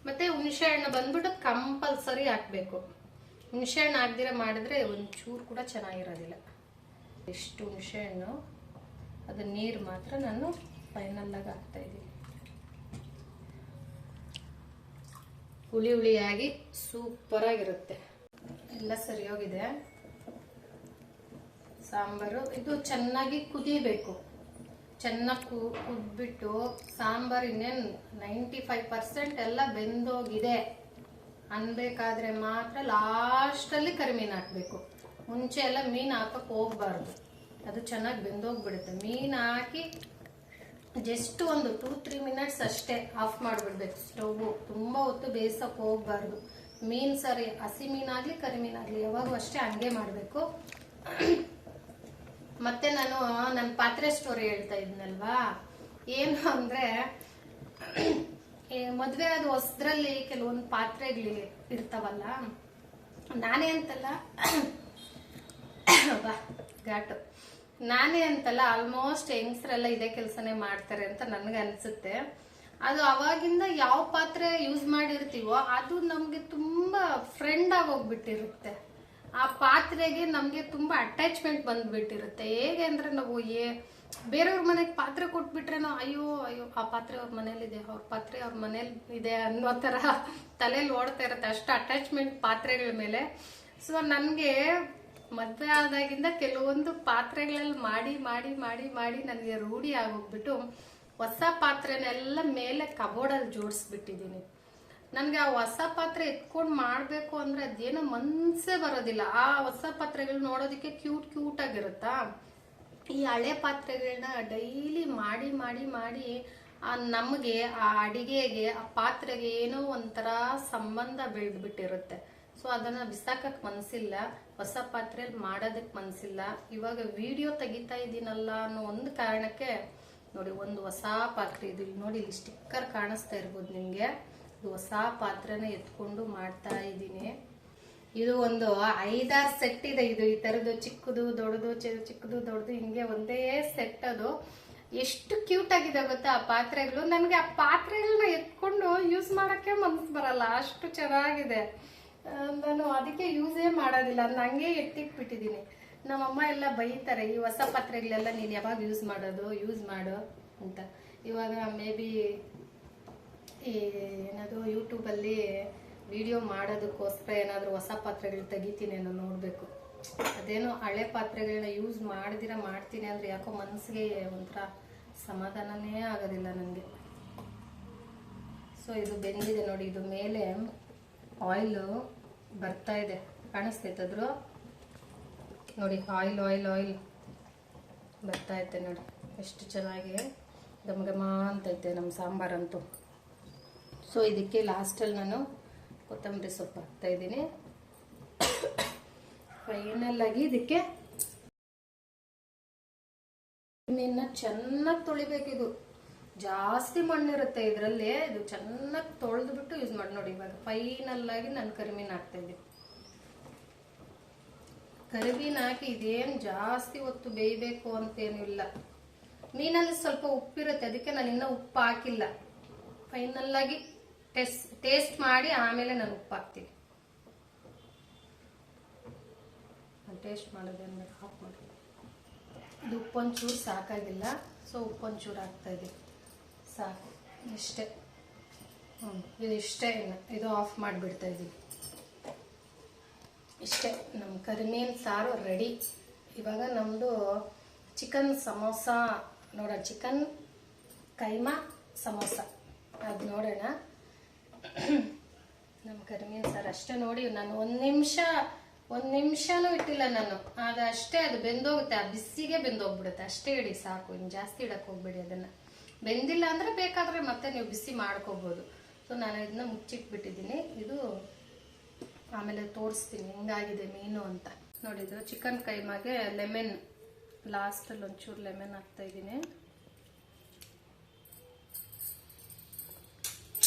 ಮತ್ತೆ ಹುಣಸೆ ಹಣ್ಣು ಬಂದ್ಬಿಟ್ಟು ಕಂಪಲ್ಸರಿ ಹಾಕಬೇಕು. ಹುಣಸೆ ಹಣ್ಣು ಹಾಕ್ದಿರ ಮಾಡಿದ್ರೆ ಒಂಚೂರು ಕೂಡ ಚೆನ್ನಾಗಿರೋದಿಲ್ಲ. ಎಷ್ಟು ಹುಣಸೆ ಹಣ್ಣು, ಅದು ನೀರು ಮಾತ್ರ ನಾನು ಫೈನಲ್ಲಾಗಿ ಹಾಕ್ತಾ ಇದ್ದೀನಿ. ಹುಳಿ ಹುಳಿಯಾಗಿ ಸೂಪರಾಗಿರುತ್ತೆ. ಎಲ್ಲ ಸರಿ ಹೋಗಿದೆ. ಸಾಂಬಾರು ಇದು ಚೆನ್ನಾಗಿ ಕುದಿಬೇಕು. ಚೆನ್ನಾಗಿ ಕುದ್ಬಿಟ್ಟು ಸಾಂಬಾರು ಇನ್ನೇನು 95% ಎಲ್ಲ ಬೆಂದೋಗಿದೆ ಅನ್ಬೇಕಾದ್ರೆ ಮಾತ್ರ ಲಾಸ್ಟಲ್ಲಿ ಕರಿಮೀನು ಹಾಕಬೇಕು. ಮುಂಚೆ ಎಲ್ಲ ಮೀನು ಹಾಕಕ್ಕೆ ಹೋಗ್ಬಾರ್ದು, ಅದು ಚೆನ್ನಾಗಿ ಬೆಂದೋಗ್ಬಿಡುತ್ತೆ. ಮೀನು ಹಾಕಿ ಜಸ್ಟ್ ಒಂದು 2-3 ಮಿನಿಟ್ಸ್ ಅಷ್ಟೇ ಆಫ್ ಮಾಡಿಬಿಡ್ಬೇಕು ಸ್ಟೌವು. ತುಂಬ ಹೊತ್ತು ಬೇಯಿಸೋಕೆ ಹೋಗ್ಬಾರ್ದು. ಮೀನು ಸಾರಿ ಹಸಿ ಮೀನಾಗಲಿ ಕರಿ ಮೀನಾಗಲಿ ಯಾವಾಗೂ ಅಷ್ಟೇ ಹಂಗೆ ಮಾಡಬೇಕು. ಮತ್ತೆ ನಾನು ನನ್ನ ಪಾತ್ರೆ ಸ್ಟೋರಿ ಹೇಳ್ತಾ ಇದ್ನಲ್ವಾ, ಏನು ಅಂದರೆ ಮದುವೆ ಆದ ಹೊಸದ್ರಲ್ಲಿ ಕೆಲವೊಂದು ಪಾತ್ರೆಗಳು ಇರ್ತಾವಲ್ಲ, ನಾನೇ ಅಂತಲ್ಲ ಘಾಟು ನಾನೇ ಅಂತಲ್ಲ ಆಲ್ಮೋಸ್ಟ್ ಹೆಂಗಸರೆಲ್ಲ ಇದೇ ಕೆಲಸನೇ ಮಾಡ್ತಾರೆ ಅಂತ ನನಗೆ ಅನಿಸುತ್ತೆ. ಅದು ಅವಾಗಿಂದ ಯಾವ ಪಾತ್ರೆ ಯೂಸ್ ಮಾಡಿರ್ತೀವೋ ಅದು ನಮಗೆ ತುಂಬ ಫ್ರೆಂಡ್ ಆಗೋಗ್ಬಿಟ್ಟಿರುತ್ತೆ. ಆ ಪಾತ್ರೆಗೆ ನಮಗೆ ತುಂಬ ಅಟ್ಯಾಚ್ಮೆಂಟ್ ಬಂದ್ಬಿಟ್ಟಿರುತ್ತೆ. ಹೇಗೆ ಅಂದರೆ ನಾವು ಬೇರೆಯವ್ರ ಮನೆಗೆ ಪಾತ್ರೆ ಕೊಟ್ಬಿಟ್ರೇನೋ ಅಯ್ಯೋ ಅಯ್ಯೋ ಆ ಪಾತ್ರೆ ಅವ್ರ ಮನೇಲಿದೆ, ಅವ್ರ ಪಾತ್ರೆ ಅವ್ರ ಮನೇಲಿ ಇದೆ ಅನ್ನೋ ಥರ ತಲೆಯಲ್ಲಿ ಓಡ್ತಾ ಇರುತ್ತೆ. ಅಷ್ಟು ಅಟ್ಯಾಚ್ಮೆಂಟ್ ಪಾತ್ರೆಗಳ ಮೇಲೆ. ಸೊ ನನಗೆ ಮದುವೆ ಆದಾಗಿಂದ ಕೆಲವೊಂದು ಪಾತ್ರೆಗಳಲ್ಲಿ ಮಾಡಿ ಮಾಡಿ ಮಾಡಿ ಮಾಡಿ ನನಗೆ ರೂಢಿ ಆಗೋಗ್ಬಿಟ್ಟು ಹೊಸ ಪಾತ್ರೆನೆಲ್ಲ ಮೇಲೆ ಕಬೋರ್ಡಲ್ಲಿ ಜೋಡಿಸ್ಬಿಟ್ಟಿದ್ದೀನಿ. ನನಗೆ ಆ ಹೊಸ ಪಾತ್ರೆ ಎತ್ಕೊಂಡು ಮಾಡಬೇಕು ಅಂದರೆ ಅದೇನೋ ಮನಸ್ಸೇ ಬರೋದಿಲ್ಲ. ಆ ಹೊಸ ಪಾತ್ರೆಗಳು ನೋಡೋದಕ್ಕೆ ಕ್ಯೂಟ್ ಆಗಿರುತ್ತಾ. ಈ ಹಳೆ ಪಾತ್ರೆಗಳನ್ನ ಡೈಲಿ ಮಾಡಿ ಮಾಡಿ ಮಾಡಿ ನಮಗೆ ಆ ಅಡಿಗೆಗೆ ಆ ಪಾತ್ರೆಗೆ ಏನೋ ಒಂಥರ ಸಂಬಂಧ ಬೆಳೆದ್ಬಿಟ್ಟಿರುತ್ತೆ. ಸೊ ಅದನ್ನು ಬಿಸಾಕಕ್ಕೆ ಮನಸ್ಸಿಲ್ಲ, ಹೊಸ ಪಾತ್ರೆಯಲ್ಲಿ ಮಾಡೋದಕ್ಕೆ ಮನಸ್ಸಿಲ್ಲ. ಇವಾಗ ವಿಡಿಯೋ ತೆಗಿತಾ ಇದ್ದೀನಲ್ಲ ಅನ್ನೋ ಒಂದು ಕಾರಣಕ್ಕೆ ನೋಡಿ ಒಂದು ಹೊಸ ಪಾತ್ರೆ ಇದು ನೋಡಿ, ಇಲ್ಲಿ ಸ್ಟಿಕ್ಕರ್ ಕಾಣಿಸ್ತಾ ಇರ್ಬೋದು ನಿಮಗೆ. ಇದು ಹೊಸ ಪಾತ್ರೆನ ಎತ್ಕೊಂಡು ಮಾಡ್ತಾ ಇದ್ದೀನಿ. ಇದು ಒಂದು 5-6 ಸೆಟ್ ಇದೆ. ಇದು ಈ ಥರದ್ದು ಚಿಕ್ಕದು ದೊಡ್ಡದು ಚಿಕ್ಕದು ದೊಡ್ಡದು ಹಿಂಗೆ ಒಂದೇ ಸೆಟ್. ಅದು ಎಷ್ಟು ಕ್ಯೂಟ್ ಆಗಿದೆ ಗೊತ್ತಾ ಆ ಪಾತ್ರೆಗಳು. ನನಗೆ ಆ ಪಾತ್ರೆಗಳನ್ನ ಎತ್ಕೊಂಡು ಯೂಸ್ ಮಾಡೋಕ್ಕೆ ಮನಸ್ಸು ಬರಲ್ಲ, ಅಷ್ಟು ಚೆನ್ನಾಗಿದೆ. ನಾನು ಅದಕ್ಕೆ ಯೂಸೇ ಮಾಡೋದಿಲ್ಲ, ಅದನ್ನ ಹಂಗೆ ಎತ್ತಿಟ್ಬಿಟ್ಟಿದ್ದೀನಿ. ನಮ್ಮಮ್ಮ ಎಲ್ಲ ಬೈತಾರೆ, ಈ ಹೊಸ ಪಾತ್ರೆಗಳೆಲ್ಲ ನೀನು ಯಾವಾಗ ಯೂಸ್ ಮಾಡು ಅಂತ. ಇವಾಗ ಮೇ ಬಿ ಈ ಏನದು ಯೂಟ್ಯೂಬಲ್ಲಿ ವಿಡಿಯೋ ಮಾಡೋದಕ್ಕೋಸ್ಕರ ಏನಾದರೂ ಹೊಸ ಪಾತ್ರೆಗಳು ತೆಗಿತೀನಿ ಅನ್ನೋ ನೋಡಬೇಕು. ಅದೇನೋ ಹಳೆ ಪಾತ್ರೆಗಳನ್ನ ಯೂಸ್ ಮಾಡ್ದಿರ ಮಾಡ್ತೀನಿ ಅಂದರೆ ಯಾಕೋ ಮನಸ್ಸಿಗೆ ಒಂಥರ ಸಮಾಧಾನನೇ ಆಗೋದಿಲ್ಲ ನನಗೆ. ಸೊ ಇದು ಬೆಂದಿದೆ ನೋಡಿ, ಇದು ಮೇಲೆ ಆಯಿಲು ಬರ್ತಾ ಇದೆ, ಕಾಣಿಸ್ತೈತದ್ರು ನೋಡಿ, ಆಯಿಲ್ ಆಯಿಲ್ ಆಯಿಲ್ ಬರ್ತಾ ಐತೆ ನೋಡಿ, ಎಷ್ಟು ಚೆನ್ನಾಗಿ ಘಮ ಘಮ ಅಂತೈತೆ ನಮ್ಮ ಸಾಂಬಾರಂತೂ. ಸೊ ಇದಕ್ಕೆ ಲಾಸ್ಟಲ್ಲಿ ನಾನು ಕೊತ್ತಂಬರಿ ಸೊಪ್ಪು ಹಾಕ್ತಾ ಇದ್ದೀನಿ. ಫೈನಲ್ ಆಗಿ ಇದಕ್ಕೆ ಮೀನನ್ನ ಚೆನ್ನಾಗಿ ತೊಳಿಬೇಕಿದು, ಜಾಸ್ತಿ ಮಣ್ಣಿರುತ್ತೆ ಇದರಲ್ಲಿ. ಇದು ಚೆನ್ನಾಗಿ ತೊಳೆದು ಬಿಟ್ಟು ಯೂಸ್ ಮಾಡಿ ನೋಡಿ. ಇವಾಗ ಫೈನಲ್ ಆಗಿ ನಾನು ಕರಿಮೀನು ಹಾಕ್ತಾ ಇದ್ದೀನಿ. ಕರಿಮೀನು ಹಾಕಿ ಇದೇನು ಜಾಸ್ತಿ ಹೊತ್ತು ಬೇಯಬೇಕು ಅಂತೇನು ಇಲ್ಲ. ಮೀನಲ್ಲಿ ಸ್ವಲ್ಪ ಉಪ್ಪಿರುತ್ತೆ, ಅದಕ್ಕೆ ನಾನು ಇನ್ನೂ ಉಪ್ಪು ಹಾಕಿಲ್ಲ. ಫೈನಲ್ ಆಗಿ ಟೇಸ್ಟ್ ಮಾಡಿ ಆಮೇಲೆ ನಾನು ಉಪ್ಪು ಹಾಕ್ತೀನಿ. ಟೇಸ್ಟ್ ಮಾಡೋದು ಅಂದ್ಬಿಟ್ಟು ಆಫ್ ಮಾಡಿ. ಇದು ಉಪ್ಪೊಂಚೂರು ಸಾಕಾಗಿಲ್ಲ, ಸೊ ಉಪ್ಪೊಂಚೂರು ಹಾಕ್ತಾ ಇದ್ದೀನಿ, ಸಾಕು ಇಷ್ಟೇ. ಇದು ಇಷ್ಟೇ, ಇದು ಆಫ್ ಮಾಡಿಬಿಡ್ತಾ ಇದ್ದೀನಿ. ಇಷ್ಟೇ, ನಮ್ಮ ಕರಿಮೀನು ಸಾರು ರೆಡಿ. ಇವಾಗ ನಮ್ಮದು ಚಿಕನ್ ಸಮೋಸ ನೋಡೋಣ, ಚಿಕನ್ ಕೈಮಾ ಸಮೋಸ ಅದು ನೋಡೋಣ. ನಮ್ಮ ಕರಿಮೀನು ಸಾರು ಅಷ್ಟೇ ನೋಡಿ. ನಾನು ಒಂದು ನಿಮಿಷನೂ ಇಟ್ಟಿಲ್ಲ ನಾನು, ಅದಷ್ಟೇ, ಅದು ಬೆಂದೋಗುತ್ತೆ, ಆ ಬಿಸಿಗೆ ಬೆಂದೋಗ್ಬಿಡುತ್ತೆ ಅಷ್ಟೇ. ಇಡಿ ಸಾಕು, ಇನ್ನು ಜಾಸ್ತಿ ಇಡಕ್ಕೆ ಹೋಗ್ಬೇಡಿ. ಅದನ್ನು ಬೆಂದಿಲ್ಲ ಅಂದರೆ ಬೇಕಾದರೆ ಮತ್ತೆ ನೀವು ಬಿಸಿ ಮಾಡ್ಕೋಬೋದು. ಸೊ ನಾನು ಇದನ್ನ ಮುಚ್ಚಿಟ್ಬಿಟ್ಟಿದ್ದೀನಿ. ಇದು ಆಮೇಲೆ ತೋರಿಸ್ತೀನಿ ಹೆಂಗಾಗಿದೆ ಮೀನು ಅಂತ. ನೋಡಿದ್ರು ಚಿಕನ್ ಕೈಮಾಗೆ ಲೆಮನ್, ಲಾಸ್ಟಲ್ಲಿ ಒಂಚೂರು ಲೆಮನ್ ಹಾಕ್ತಾ ಇದ್ದೀನಿ.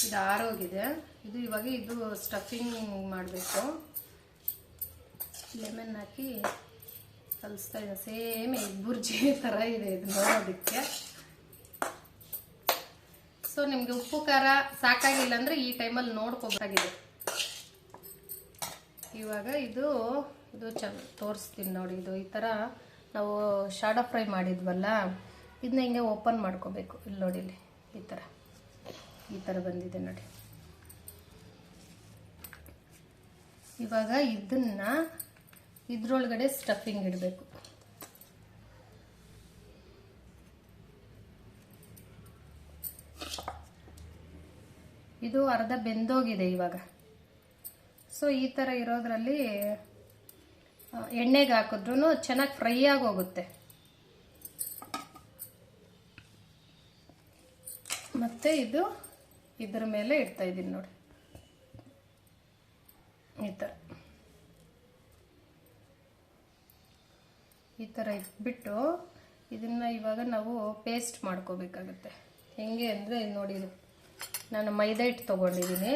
ಇದು ಆರೋಗಿದೆ. ಇದು ಇವಾಗ ಇದು ಸ್ಟಫಿಂಗ್ ಮಾಡಬೇಕು. ಲೆಮನ್ ಹಾಕಿ ಕಲಿಸ್ತಾ ಇದೆ. ಸೇಮ್ ಎಗ್ ಬುರ್ಜಿ ಥರ ಇದೆ ಇದು ನೋಡೋದಕ್ಕೆ. ಸೊ ನಿಮಗೆ ಉಪ್ಪು ಖಾರ ಸಾಕಾಗಿಲ್ಲ ಅಂದರೆ ಈ ಟೈಮಲ್ಲಿ ನೋಡ್ಕೋಬೇಕಾಗಿದೆ. ಇವಾಗ ಇದು ತೋರಿಸ್ತೀನಿ ನೋಡಿ. ಇದು ಈ ಥರ ನಾವು ಶಾಡೋ ಫ್ರೈ ಮಾಡಿದ್ವಲ್ಲ, ಇದನ್ನ ಹಿಂಗೆ ಓಪನ್ ಮಾಡ್ಕೋಬೇಕು. ಇಲ್ಲಿ ನೋಡಿ, ಇಲ್ಲಿ ಈ ಥರ ಬಂದಿದೆ ನೋಡಿ. ಇವಾಗ ಇದನ್ನ ಇದ್ರೊಳಗಡೆ ಸ್ಟಫಿಂಗ್ ಇಡಬೇಕು. ಇದು ಅರ್ಧ ಬೆಂದೋಗಿದೆ ಇವಾಗ. ಸೊ ಈ ಥರ ಇರೋದ್ರಲ್ಲಿ ಎಣ್ಣೆಗೆ ಹಾಕಿದ್ರೂ ಚೆನ್ನಾಗಿ ಫ್ರೈ ಆಗಿ ಹೋಗುತ್ತೆ. ಮತ್ತೆ ಇದು ಇದ್ರ ಮೇಲೆ ಇಡ್ತಾ ಇದ್ದೀನಿ ನೋಡಿ, ಈ ಥರ ಇಟ್ಬಿಟ್ಟು ಇದನ್ನ ಇವಾಗ ನಾವು ಪೇಸ್ಟ್ ಮಾಡ್ಕೋಬೇಕಾಗತ್ತೆ. ಹೆಂಗೆ ಅಂದರೆ ನೋಡಿ, ನಾನು ಮೈದಾ ಹಿಟ್ಟು ತೊಗೊಂಡಿದ್ದೀನಿ,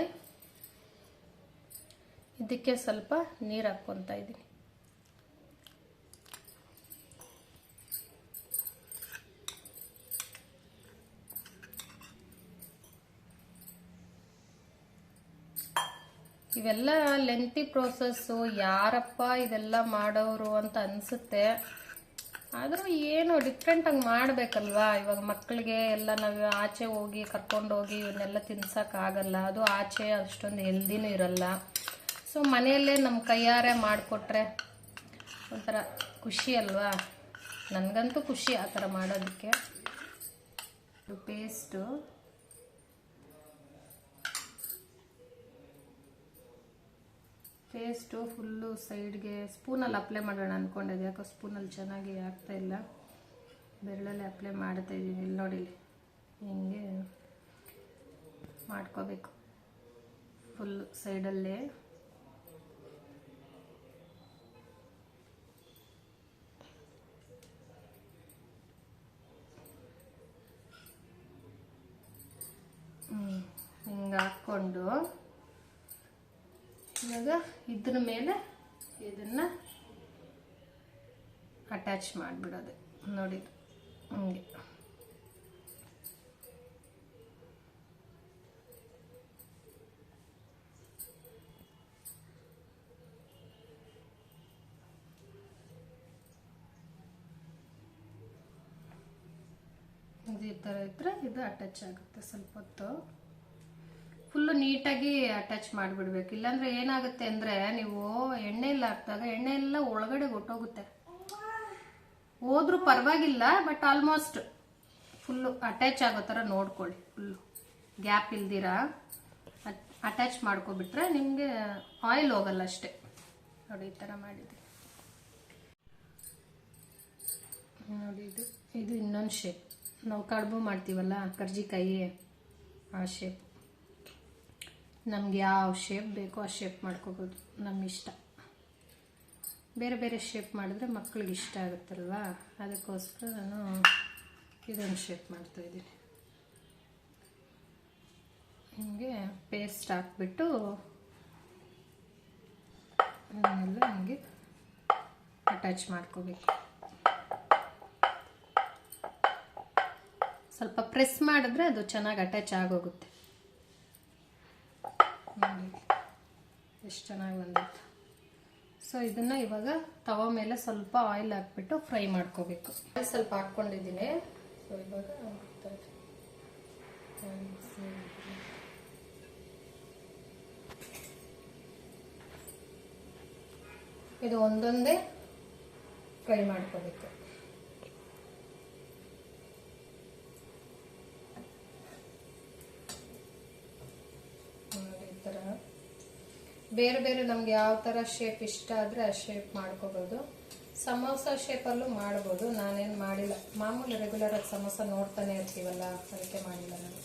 ಇದಕ್ಕೆ ಸ್ವಲ್ಪ ನೀರು ಹಾಕ್ಕೊತಾ ಇದ್ದೀನಿ. ಇವೆಲ್ಲ ಲೆಂತಿ ಪ್ರೋಸೆಸ್ಸು, ಯಾರಪ್ಪ ಇದೆಲ್ಲ ಮಾಡೋರು ಅಂತ ಅನಿಸುತ್ತೆ. ಆದರೂ ಏನು ಡಿಫ್ರೆಂಟಾಗಿ ಮಾಡಬೇಕಲ್ವಾ. ಇವಾಗ ಮಕ್ಕಳಿಗೆ ಎಲ್ಲ ನಾವು ಆಚೆ ಹೋಗಿ ಕರ್ಕೊಂಡೋಗಿ ಇವನ್ನೆಲ್ಲ ತಿನ್ಸೋಕ್ಕಾಗಲ್ಲ. ಅದು ಆಚೆ ಅಷ್ಟೊಂದು ಹೆಲ್ದಿನೂ ಇರಲ್ಲ. ಸೊ ಮನೆಯಲ್ಲೇ ನಮ್ಮ ಕೈಯಾರೆ ಮಾಡಿಕೊಟ್ರೆ ಒಂಥರ ಖುಷಿ ಅಲ್ವಾ. ನನಗಂತೂ ಖುಷಿ ಆ ಥರ ಮಾಡೋದಕ್ಕೆ. ಪೇಸ್ಟು ಫುಲ್ಲು ಸೈಡ್ಗೆ ಸ್ಪೂನಲ್ಲಿ ಅಪ್ಲೈ ಮಾಡೋಣ ಅಂದ್ಕೊಂಡಿದ್ದೆ. ಯಾಕೋ ಸ್ಪೂನಲ್ಲಿ ಚೆನ್ನಾಗಿ ಆಗ್ತಾಯಿಲ್ಲ, ಬೆರಳಲ್ಲಿ ಅಪ್ಲೈ ಮಾಡ್ತಾ ಇದ್ದೀನಿ. ಇಲ್ಲಿ ನೋಡಿ, ಹಿಂಗೆ ಮಾಡ್ಕೋಬೇಕು ಫುಲ್ಲು ಸೈಡಲ್ಲೇ. ಹಿಂಗೆ ಹಾಕ್ಕೊಂಡು ಇವಾಗ ಇದ್ರ ಮೇಲೆ ಇದನ್ನು ಅಟ್ಯಾಚ್ ಮಾಡಿಬಿಡೋದು ನೋಡಿ, ಹಂಗೆ. ಇದು ಈ ಥರ ಇದ್ದರೆ ಇದು ಅಟ್ಯಾಚ್ ಆಗುತ್ತೆ ಸ್ವಲ್ಪ ಹೊತ್ತು. ಫುಲ್ಲು ನೀಟಾಗಿ ಅಟ್ಯಾಚ್ ಮಾಡಿಬಿಡ್ಬೇಕು. ಇಲ್ಲಾಂದ್ರೆ ಏನಾಗುತ್ತೆ ಅಂದರೆ ನೀವು ಎಣ್ಣೆಯಲ್ಲಿ ಹಾಕಿದಾಗ ಎಣ್ಣೆ ಎಲ್ಲ ಒಳಗಡೆ ಹೊಟ್ಟೋಗುತ್ತೆ. ಹೋದ್ರೂ ಪರವಾಗಿಲ್ಲ, ಬಟ್ ಆಲ್ಮೋಸ್ಟ್ ಫುಲ್ಲು ಅಟ್ಯಾಚ್ ಆಗೋ ಥರ ನೋಡ್ಕೊಳ್ಳಿ. ಫುಲ್ಲು ಗ್ಯಾಪ್ ಇಲ್ದಿರ ಅಟ್ಯಾಚ್ ಮಾಡ್ಕೊಬಿಟ್ರೆ ನಿಮಗೆ ಆಯಿಲ್ ಹೋಗಲ್ಲ ಅಷ್ಟೇ. ನೋಡಿ ಈ ಥರ ಮಾಡಿದ್ದೆ ನೋಡಿ. ಇದು ಇನ್ನೊಂದು ಶೇಪ್, ನಾವು ಕಡುಬು ಮಾಡ್ತೀವಲ್ಲ ಕರ್ಜಿಕಾಯಿ, ಆ ಶೇಪ್. ನಮ್ಗೆ ಯಾವ ಶೇಪ್ ಬೇಕೋ ಆ ಶೇಪ್ ಮಾಡ್ಕೋಬೋದು, ನಮ್ಮ ಇಷ್ಟ. ಬೇರೆ ಬೇರೆ ಶೇಪ್ ಮಾಡಿದ್ರೆ ಮಕ್ಳಿಗೆ ಇಷ್ಟ ಆಗುತ್ತಲ್ವಾ, ಅದಕ್ಕೋಸ್ಕರ ನಾನು ಇದೊಂದು ಶೇಪ್ ಮಾಡ್ತಾಯಿದ್ದೀನಿ. ಹಿಂಗೆ ಪೇಸ್ಟ್ ಹಾಕ್ಬಿಟ್ಟು ಅದನ್ನೆಲ್ಲ ಹಿಂಗೆ ಅಟ್ಯಾಚ್ ಮಾಡ್ಕೋಬೇಕು. ಸ್ವಲ್ಪ ಪ್ರೆಸ್ ಮಾಡಿದ್ರೆ ಅದು ಚೆನ್ನಾಗಿ ಅಟ್ಯಾಚ್ ಆಗೋಗುತ್ತೆ. ಎಷ್ಟು ಚೆನ್ನಾಗಿ ಬಂದಿತ್ತು. ಸೊ ಇದನ್ನು ಇವಾಗ ತವ ಮೇಲೆ ಸ್ವಲ್ಪ ಆಯಿಲ್ ಹಾಕ್ಬಿಟ್ಟು ಫ್ರೈ ಮಾಡ್ಕೋಬೇಕು. ಸ್ವಲ್ಪ ಹಾಕ್ಕೊಂಡಿದ್ದೀನಿ. ಸೊ ಇವಾಗ ಇದು ಒಂದೊಂದೇ ಫ್ರೈ ಮಾಡ್ಕೋಬೇಕು. ಈ ಥರ ಬೇರೆ ಬೇರೆ ನಮ್ಗೆ ಯಾವ ಥರ ಶೇಪ್ ಇಷ್ಟ ಆದರೆ ಆ ಶೇಪ್ ಮಾಡ್ಕೋಬೋದು. ಸಮೋಸ ಶೇಪಲ್ಲೂ ಮಾಡ್ಬೋದು. ನಾನೇನು ಮಾಡಿಲ್ಲ, ಮಾಮೂಲಿ ರೆಗ್ಯುಲರ್ ಆಗಿ ಸಮೋಸ ನೋಡ್ತಾನೆ ಇರ್ತೀವಲ್ಲ, ಅದಕ್ಕೆ ಮಾಡಿಲ್ಲ ನಾನು.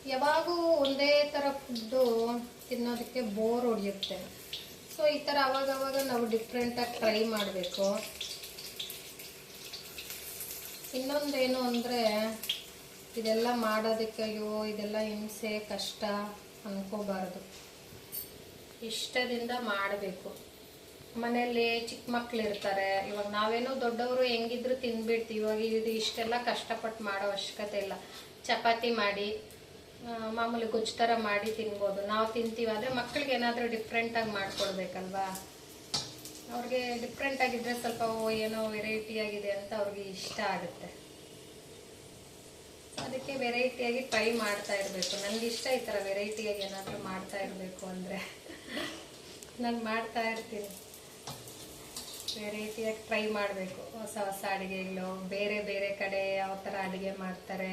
ಯಾವಾಗೂ ಒಂದೇ ಥರ ಫುಡ್ಡು ತಿನ್ನೋದಕ್ಕೆ ಬೋರ್ ಹೊಡೆಯುತ್ತೆ. ಸೊ ಈ ಥರ ಅವಾಗವಾಗ ನಾವು ಡಿಫ್ರೆಂಟಾಗಿ ಟ್ರೈ ಮಾಡಬೇಕು. ಇನ್ನೊಂದೇನು ಅಂದರೆ ಇದೆಲ್ಲ ಮಾಡೋದಕ್ಕೆ ಅಯ್ಯೋ ಇದೆಲ್ಲ ಹಿಂಸೆ ಕಷ್ಟ ಅನ್ಕೋಬಾರ್ದು. ಇಷ್ಟದಿಂದ ಮಾಡಬೇಕು. ಮನೆಯಲ್ಲಿ ಚಿಕ್ಕ ಮಕ್ಳು ಇರ್ತಾರೆ. ಇವಾಗ ನಾವೇನೋ ದೊಡ್ಡವರು ಹೆಂಗಿದ್ರು ತಿಂದ್ಬಿಡ್ತೀವಿ. ಇವಾಗ ಇದು ಇಷ್ಟೆಲ್ಲ ಕಷ್ಟಪಟ್ಟು ಮಾಡೋ ಅವಶ್ಯಕತೆ ಇಲ್ಲ. ಚಪಾತಿ ಮಾಡಿ ಮಾಮೂಲಿ ಗೊಜ್ಜು ಥರ ಮಾಡಿ ತಿನ್ಬೋದು, ನಾವು ತಿಂತೀವಿ. ಆದರೆ ಮಕ್ಕಳಿಗೆ ಏನಾದರೂ ಡಿಫ್ರೆಂಟಾಗಿ ಮಾಡಿಕೊಡ್ಬೇಕಲ್ವಾ. ಅವ್ರಿಗೆ ಡಿಫ್ರೆಂಟ್ ಆಗಿದ್ರೆ ಸ್ವಲ್ಪ ಏನೋ ವೆರೈಟಿ ಆಗಿದೆ ಅಂತ ಅವ್ರಿಗೆ ಇಷ್ಟ ಆಗುತ್ತೆ. ಅದಕ್ಕೆ ವೆರೈಟಿಯಾಗಿ ಟ್ರೈ ಮಾಡ್ತಾ ಇರಬೇಕು. ನನಗಿಷ್ಟ ಈ ಥರ ವೆರೈಟಿಯಾಗಿ ಏನಾದರೂ ಮಾಡ್ತಾ ಇರಬೇಕು ಅಂದರೆ ನಾನು ಮಾಡ್ತಾ ಇರ್ತೀನಿ. ವೆರೈಟಿಯಾಗಿ ಟ್ರೈ ಮಾಡಬೇಕು. ಹೊಸ ಹೊಸ ಅಡುಗೆಗಳು, ಬೇರೆ ಬೇರೆ ಕಡೆ ಯಾವ ಥರ ಅಡುಗೆ ಮಾಡ್ತಾರೆ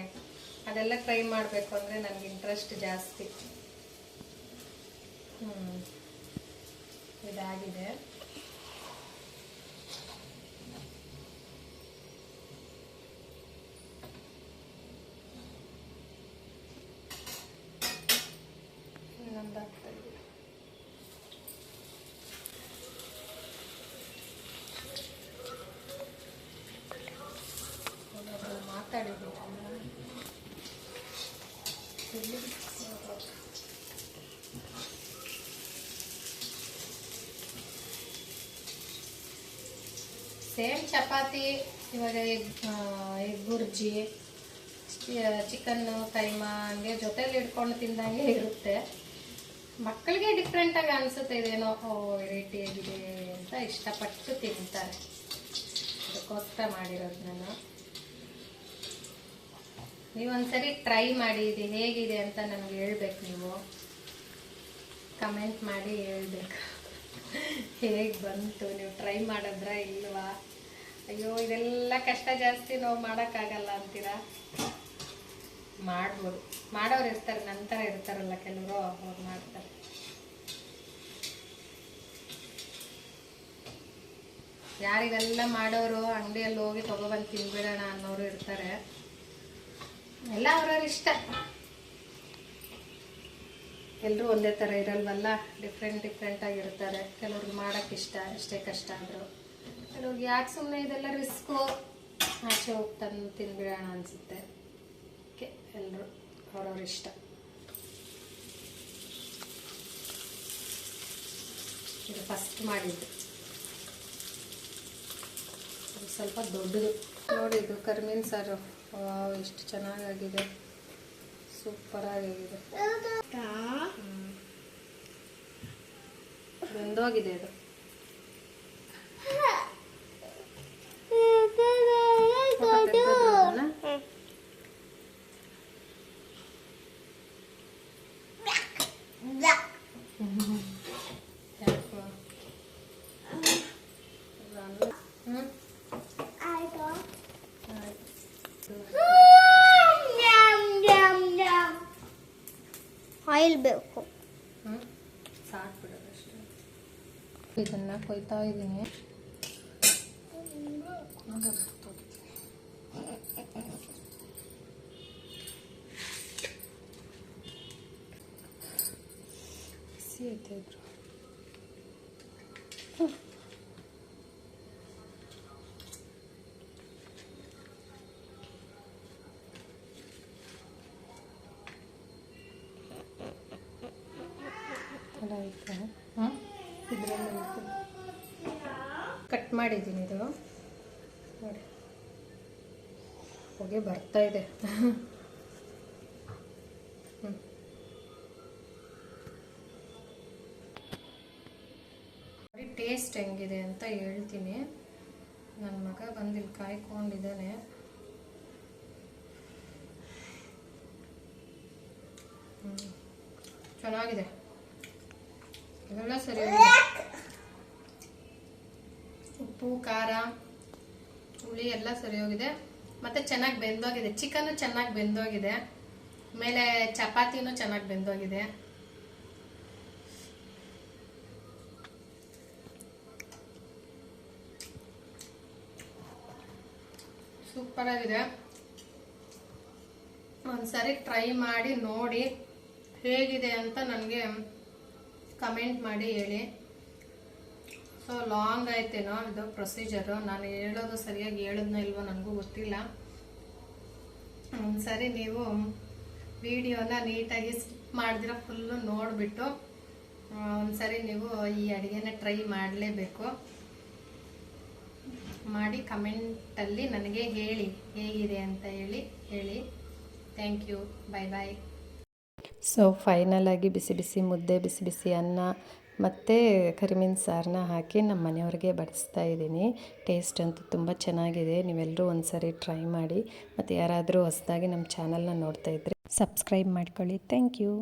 ಅದೆಲ್ಲ ಟ್ರೈ ಮಾಡಬೇಕು ಅಂದರೆ ನನಗೆ ಇಂಟ್ರೆಸ್ಟ್ ಜಾಸ್ತಿ. ಇದಾಗಿದೆ. ಇನ್ನೊಂದು ಆಗ್ತಾ ಇದೆ. ಮಾತಾಡಿದ್ದೀರಲ್ಲ, ಸೇಮ್ ಚಪಾತಿ, ಇವಾಗ ಎಗ್ ಬುರ್ಜಿ, ಚಿಕನ್ನು ಕೈಮಾ ಹಂಗೆ ಜೊತೆಲಿ ಇಟ್ಕೊಂಡು ತಿಂದಂಗೆ ಇರುತ್ತೆ. ಮಕ್ಕಳಿಗೆ ಡಿಫ್ರೆಂಟಾಗಿ ಅನಿಸುತ್ತೆ, ಇದೇನೋ ವೆರೈಟಿ ಆಗಿದೆ ಅಂತ ಇಷ್ಟಪಟ್ಟು ತಿಂತಾರೆ. ಅದಕ್ಕೋಸ್ಕರ ಮಾಡಿರೋದು ನಾನು. ನೀವೊಂದ್ಸರಿ ಟ್ರೈ ಮಾಡಿ, ಇದು ಹೇಗಿದೆ ಅಂತ ನನಗೆ ಹೇಳ್ಬೇಕು. ನೀವು ಕಮೆಂಟ್ ಮಾಡಿ ಹೇಳ್ಬೇಕು ಹೇಗೆ ಬಂತು, ನೀವು ಟ್ರೈ ಮಾಡಿದ್ರ ಇಲ್ವಾ. ಅಯ್ಯೋ ಇದೆಲ್ಲ ಕಷ್ಟ ಜಾಸ್ತಿ, ನಾವು ಮಾಡೋಕ್ಕಾಗಲ್ಲ ಅಂತೀರಾ. ಮಾಡ್ಬೋದು, ಮಾಡೋರು ಇರ್ತಾರೆ, ನಂತರ ಇರ್ತಾರಲ್ಲ ಕೆಲವರು, ಅವ್ರು ಮಾಡ್ತಾರೆ. ಯಾರಿಗೆಲ್ಲ ಮಾಡೋರು ಅಂಗಡಿಯಲ್ಲಿ ಹೋಗಿ ತಗೊಬಂದು ತಿನ್ಬಿಡೋಣ ಅನ್ನೋರು ಇರ್ತಾರೆ. ಎಲ್ಲ ಅವ್ರವ್ರ ಇಷ್ಟ. ಎಲ್ಲರೂ ಒಂದೇ ಥರ ಇರಲ್ವಲ್ಲ, ಡಿಫ್ರೆಂಟ್ ಆಗಿರ್ತಾರೆ. ಕೆಲವ್ರಿಗೆ ಮಾಡೋಕ್ಕೆ ಇಷ್ಟ ಎಷ್ಟೇ ಕಷ್ಟ ಆದರೂ, ಕೆಲವ್ರಿಗೆ ಯಾಕೆ ಸುಮ್ಮನೆ ಇದೆಲ್ಲ ರಿಸ್ಕು, ಆಚೆ ಹೋಗಿ ತಂದು ತಿನ್ಬಿಡೋಣ ಅನಿಸುತ್ತೆ. ಓಕೆ, ಎಲ್ಲರೂ ಅವ್ರವ್ರ ಇಷ್ಟ. ಇದು ಫಸ್ಟ್ ಮಾಡಿದ್ದು. ಸ್ವಲ್ಪ ದೊಡ್ಡದು ನೋಡಿ. ಇದು ಕರಿಮೀನು ಸಾರು ಎಷ್ಟು ಚೆನ್ನಾಗಾಗಿದೆ, ಸೂಪರಾಗಿದೆ. ಬೆಂದೋಗಿದೆ ಇದು. ಆಯಿಲ್ ಬೇಕು. ಸಾಕು ಬಿಡೋದಷ್ಟೇ. ಇದನ್ನು ಕೊಯ್ತಾ ಇದ್ದೀನಿ. ಬಿಸಿ ಐತೆ ಇದ್ರು. ಇದರಲ್ಲಿ ಕಟ್ ಮಾಡಿದ್ದೀನಿ. ಇದು ನೋಡಿ, ಹೊಗೆ ಬರ್ತಾ ಇದೆ. ನೋಡಿ ಟೇಸ್ಟ್ ಹೆಂಗಿದೆ ಅಂತ ಹೇಳ್ತೀನಿ. ನನ್ನ ಮಗ ಬಂದಿಲ್ಲಿ ಕಾಯ್ಕೊಂಡಿದ್ದಾನೆ. ಚೆನ್ನಾಗಿದೆ, ಇದೆಲ್ಲ ಸರಿ. ಉಪ್ಪು ಖಾರ ಹುಳಿ ಎಲ್ಲ ಸರಿ ಹೋಗಿದೆ. ಮತ್ತೆ ಚೆನ್ನಾಗಿ ಬೆಂದೋಗಿದೆ. ಚಿಕನ್ ಚೆನ್ನಾಗಿ ಬೆಂದೋಗಿದೆ. ಮೇಲೆ ಚಪಾತಿನೂ ಚೆನ್ನಾಗಿ ಬೆಂದೋಗಿದೆ. ಸೂಪರ್ ಆಗಿದೆ. ಒಂದ್ಸರಿ ಟ್ರೈ ಮಾಡಿ ನೋಡಿ ಹೇಗಿದೆ ಅಂತ ನನಗೆ ಕಮೆಂಟ್ ಮಾಡಿ ಹೇಳಿ. ಸೊ ಲಾಂಗ್ ಆಯ್ತೇನೋ ಇದು ಪ್ರೊಸೀಜರು. ನಾನು ಹೇಳೋದು ಸರಿಯಾಗಿ ಹೇಳಿದ್ನೋ ಇಲ್ವೋ ನನಗೂ ಗೊತ್ತಿಲ್ಲ. ಒಂದ್ಸರಿ ನೀವು ವಿಡಿಯೋನ ನೀಟಾಗಿ ಸ್ಕಿಪ್ ಮಾಡಿದಿರ ಫುಲ್ಲು ನೋಡಿಬಿಟ್ಟು ಒಂದ್ಸರಿ ನೀವು ಈ ಅಡುಗೆನ ಟ್ರೈ ಮಾಡಲೇಬೇಕು. ಮಾಡಿ ಕಮೆಂಟಲ್ಲಿ ನನಗೆ ಹೇಳಿ ಹೇಗಿದೆ ಅಂತ ಹೇಳಿ. Thank you. Bye bye. So ಫೈನಲಾಗಿ ಬಿಸಿ ಬಿಸಿ ಮುದ್ದೆ, ಬಿಸಿ ಬಿಸಿ ಅನ್ನ ಮತ್ತು ಕರಿಮೀನು ಸಾರನ್ನ ಹಾಕಿ ನಮ್ಮ ಮನೆಯವ್ರಿಗೆ ಬಡಿಸ್ತಾ ಇದ್ದೀನಿ. ಟೇಸ್ಟ್ ಅಂತೂ ತುಂಬ ಚೆನ್ನಾಗಿದೆ. ನೀವೆಲ್ಲರೂ ಒಂದು ಸಾರಿ ಟ್ರೈ ಮಾಡಿ. ಮತ್ತು ಯಾರಾದರೂ ಹೊಸದಾಗಿ ನಮ್ಮ ಚಾನಲ್ನ ನೋಡ್ತಾ ಇದ್ದರೆ ಸಬ್ಸ್ಕ್ರೈಬ್ ಮಾಡ್ಕೊಳ್ಳಿ. Thank you.